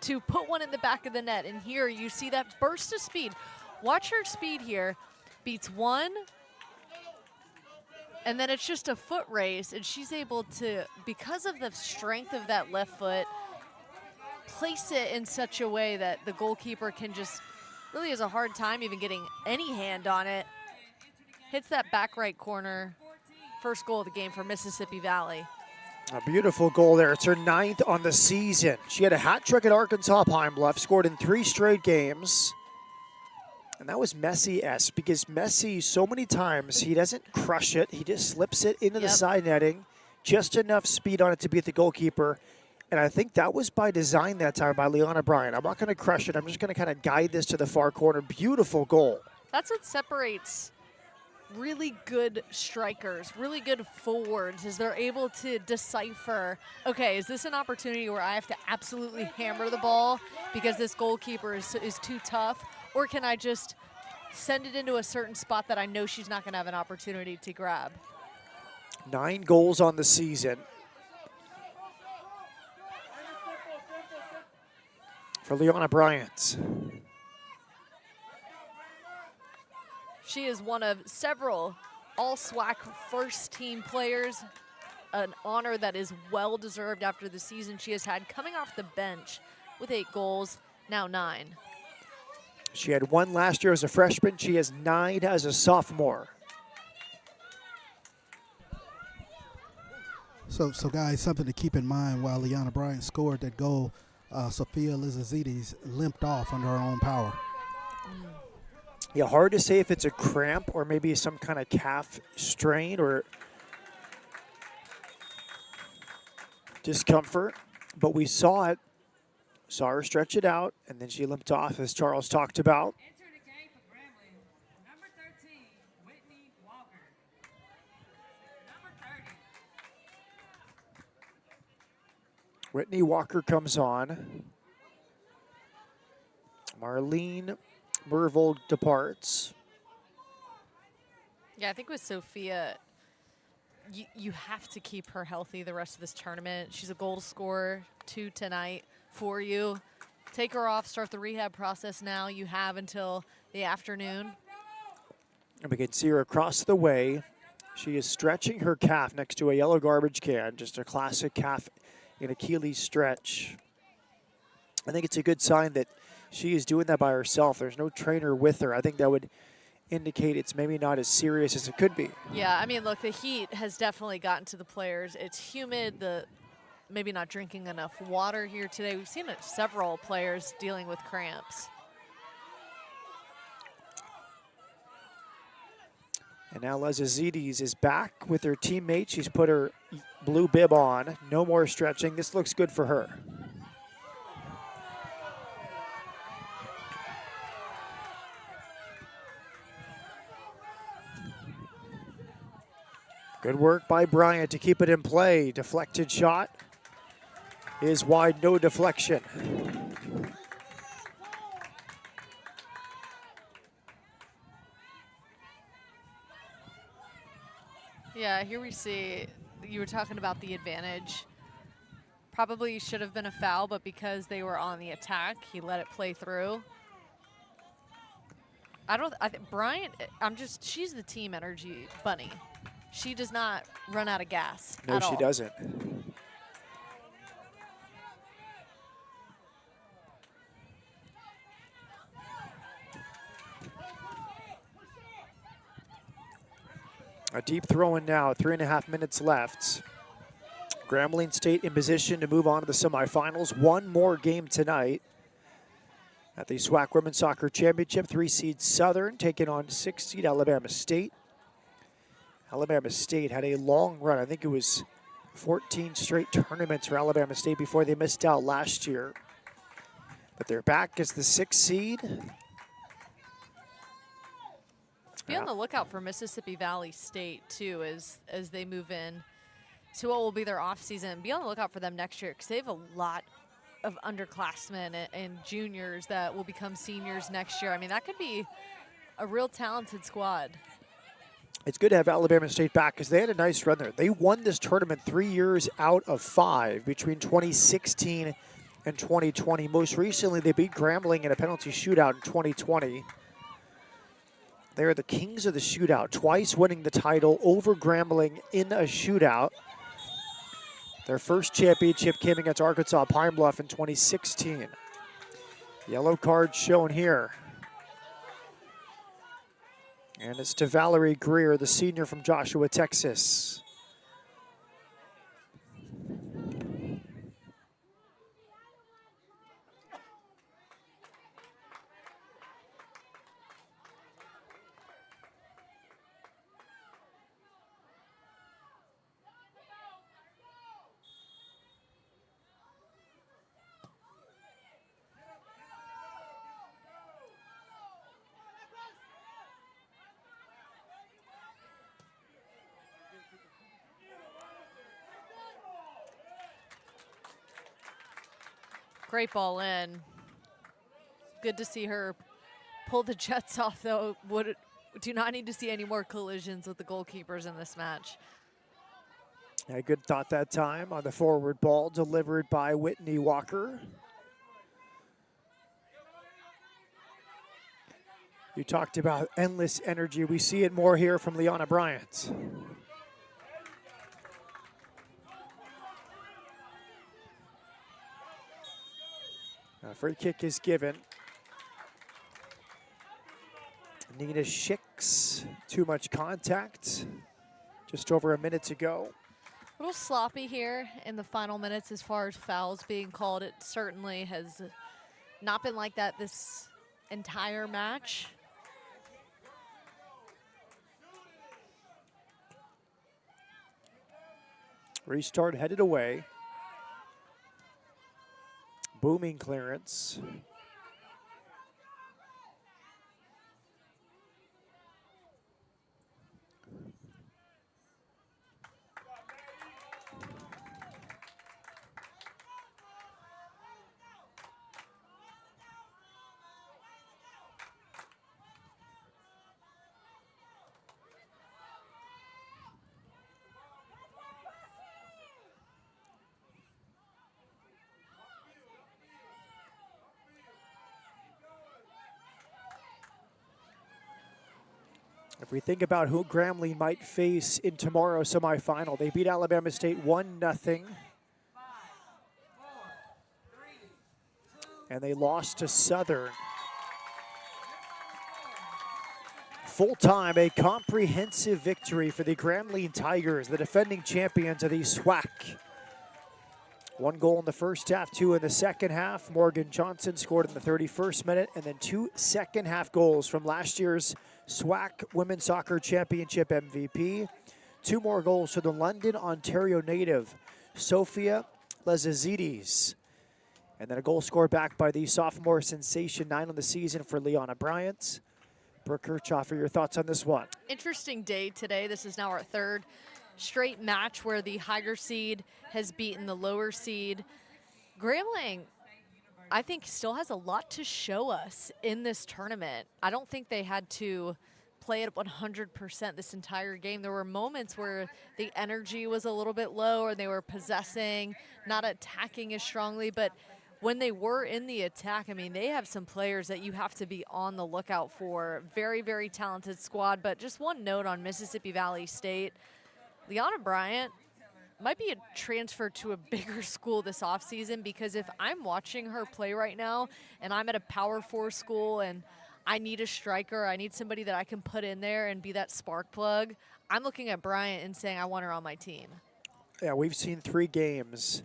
to put one in the back of the net. And here you see that burst of speed. Watch her speed here. Beats one, and then it's just a foot race, and she's able to, because of the strength of that left foot, place it in such a way that the goalkeeper can just really has a hard time even getting any hand on it. Hits that back right corner. First goal of the game for Mississippi Valley. A beautiful goal there. It's her 9th on the season. She had a hat trick at Arkansas Pine Bluff, scored in 3 straight games. And that was Messi-esque because Messi, so many times, he doesn't crush it. He just slips it into the side netting. Just enough speed on it to beat the goalkeeper. And I think that was by design that time by Liana Bryant. I'm not going to crush it. I'm just going to kind of guide this to the far corner. Beautiful goal. That's what separates really good strikers, really good forwards, is they're able to decipher, okay, is this an opportunity where I have to absolutely hammer the ball because this goalkeeper is too tough, or can I just send it into a certain spot that I know she's not going to have an opportunity to grab? 9 goals on the season for Liana Bryant. She is one of several all-SWAC first-team players, an honor that is well-deserved after the season she has had, coming off the bench with 8 goals, now 9. She had 1 last year as a freshman. She has 9 as a sophomore. So guys, something to keep in mind while Liana Bryant scored that goal, Sophia Lizazides limped off under her own power. Yeah, hard to say if it's a cramp or maybe some kind of calf strain or discomfort, but we saw it, saw her stretch it out, and then she limped off, as Charles talked about. Enter the game for Grambling, number 13, Whitney Walker. Number 30. Whitney Walker comes on. Marlene Mervold departs. Yeah, I think with Sophia, you have to keep her healthy the rest of this tournament. She's a goal scorer, 2 tonight for you. Take her off, start the rehab process now. You have until the afternoon. And we can see her across the way. She is stretching her calf next to a yellow garbage can, just a classic calf in Achilles stretch. I think it's a good sign that she is doing that by herself. There's no trainer with her. I think that would indicate it's maybe not as serious as it could be. Yeah, I mean, look, the heat has definitely gotten to the players. It's humid, maybe not drinking enough water here today. We've seen several players dealing with cramps. And now Lizazides is back with her teammate. She's put her blue bib on. No more stretching. This looks good for her. Good work by Bryant to keep it in play. Deflected shot. is wide, no deflection. Yeah, here we see, you were talking about the advantage. Probably should have been a foul, but because they were on the attack, he let it play through. Bryant, she's the team energy bunny. She does not run out of gas No, at all. she doesn't. A deep throw in now, 3.5 minutes left. Grambling State in position to move on to the semifinals. One more game tonight at the SWAC Women's Soccer Championship. 3-seed Southern taking on 6-seed Alabama State. Alabama State had a long run. I think it was 14 straight tournaments for Alabama State before they missed out last year. But they're back as the 6th seed. Be on the lookout for Mississippi Valley State, too, as they move in to what will be their off season. Be on the lookout for them next year because they have a lot of underclassmen and juniors that will become seniors next year. I mean, that could be a real talented squad. It's good to have Alabama State back because they had a nice run there. They won this tournament 3 years out of 5 between 2016 and 2020. Most recently, they beat Grambling in a penalty shootout in 2020. They are the kings of the shootout, twice winning the title over Grambling in a shootout. Their first championship came against Arkansas Pine Bluff in 2016. Yellow card shown here. And it's to Valerie Greer, the senior from Joshua, Texas. Great ball in. Good to see her pull the Jets off, though. Do not need to see any more collisions with the goalkeepers in this match. A good thought that time on the forward ball delivered by Whitney Walker. You talked about endless energy. We see it more here from Liana Bryant. A free kick is given. Nina Schicks, too much contact. Just over a minute to go. A little sloppy here in the final minutes as far as fouls being called. It certainly has not been like that this entire match. Restart headed away. Booming clearance. If we think about who Grambling might face in tomorrow's semifinal, they beat Alabama State 1-0. And they lost to Southern. Full time, a comprehensive victory for the Grambling Tigers, the defending champions of the SWAC. 1 goal in the first half, 2 in the second half. Morgan Johnson scored in the 31st minute, and then 2 second-half goals from last year's SWAC Women's Soccer Championship MVP. 2 more goals for the London, Ontario native, Sophia Lezazides. And then a goal scored back by the sophomore sensation, 9 on the season for Liana Bryant. Brooke Kirchhoff, your thoughts on this one? Interesting day today. This is now our 3rd straight match where the higher seed has beaten the lower seed. Grambling, I think, still has a lot to show us in this tournament. I don't think they had to play at 100% this entire game. There were moments where the energy was a little bit low, or they were possessing, not attacking as strongly, but when they were in the attack, I mean, they have some players that you have to be on the lookout for. Very, very talented squad. But just one note on Mississippi Valley State. Liana Bryant might be a transfer to a bigger school this offseason, because if I'm watching her play right now and I'm at a Power 4 school and I need a striker, I need somebody that I can put in there and be that spark plug, I'm looking at Bryant and saying I want her on my team. Yeah, we've seen 3 games,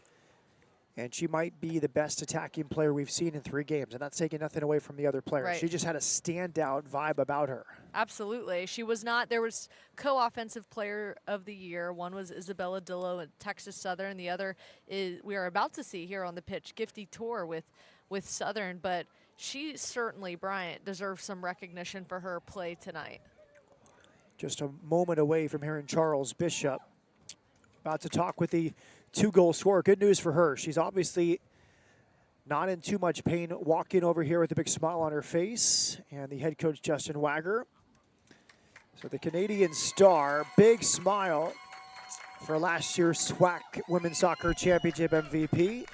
and she might be the best attacking player we've seen in 3 games. And that's taking nothing away from the other players. Right. She just had a standout vibe about her. Absolutely. She was not, there was co-offensive player of the year. One was Isabella Dillo at Texas Southern. The other is, we are about to see here on the pitch, Gifty Tour with Southern. But she certainly, Bryant, deserves some recognition for her play tonight. Just a moment away from hearing Charles Bishop about to talk with the 2-goal scorer. Good news for her. She's obviously not in too much pain, walking over here with a big smile on her face, and the head coach, Justin Wagger. So the Canadian star, big smile for last year's SWAC Women's Soccer Championship MVP.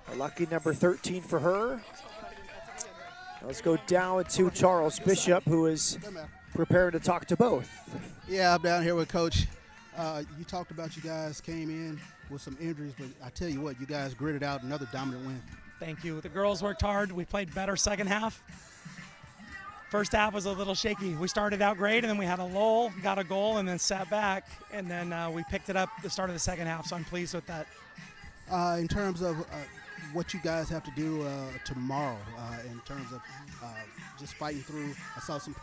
A lucky number 13 for her. Let's go down to Charles Bishop, who is prepared to talk to both. Yeah, I'm down here with Coach. You talked about you guys came in with some injuries, but I tell you what, you guys gritted out another dominant win. Thank you. The girls worked hard. We played better second half. First half was a little shaky. We started out great, and then we had a lull, got a goal, and then sat back, and then we picked it up the start of the second half, so I'm pleased with that. In terms of what you guys have to do tomorrow, in terms of just fighting through, I saw some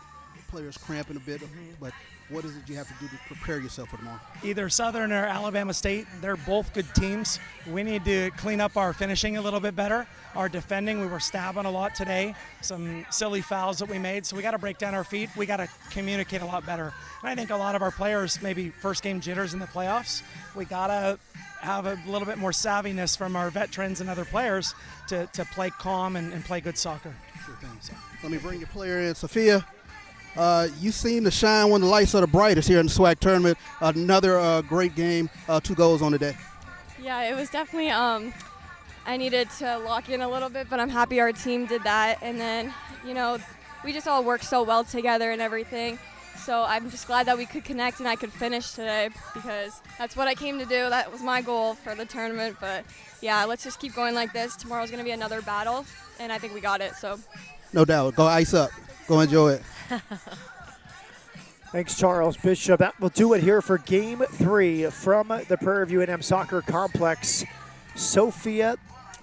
players cramping a bit, but what is it you have to do to prepare yourself for tomorrow? Either Southern or Alabama State, they're both good teams. We need to clean up our finishing a little bit better. Our defending, we were stabbing a lot today. Some silly fouls that we made, so we got to break down our feet. We got to communicate a lot better. And I think a lot of our players, maybe first game jitters in the playoffs, we got to have a little bit more savviness from our veterans and other players to play calm and play good soccer. Sure thing. So let me bring your player in, Sophia. You seem to shine when the lights are the brightest here in the SWAC tournament. Another great game, 2 goals on the day. Yeah, it was definitely, I needed to lock in a little bit, but I'm happy our team did that. And then, you know, we just all worked so well together and everything. So I'm just glad that we could connect and I could finish today, because that's what I came to do. That was my goal for the tournament. But yeah, let's just keep going like this. Tomorrow's going to be another battle, and I think we got it. So No doubt. Go ice up. Go enjoy it. Thanks, Charles Bishop. That will do it here for Game 3 from the Prairie View A&M Soccer Complex. Sophia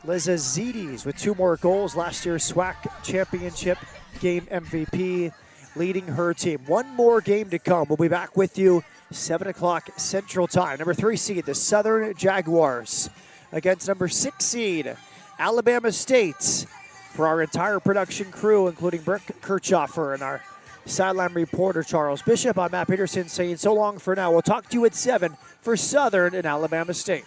Lizazides with 2 more goals, last year's SWAC Championship game MVP, leading her team. 1 more game to come. We'll be back with you 7 o'clock Central Time. Number 3 seed, the Southern Jaguars, against number 6 seed, Alabama State. For our entire production crew, including Brooke Kirchhoffer and our sideline reporter, Charles Bishop, I'm Matt Peterson saying so long for now. We'll talk to you at 7 for Southern and Alabama State.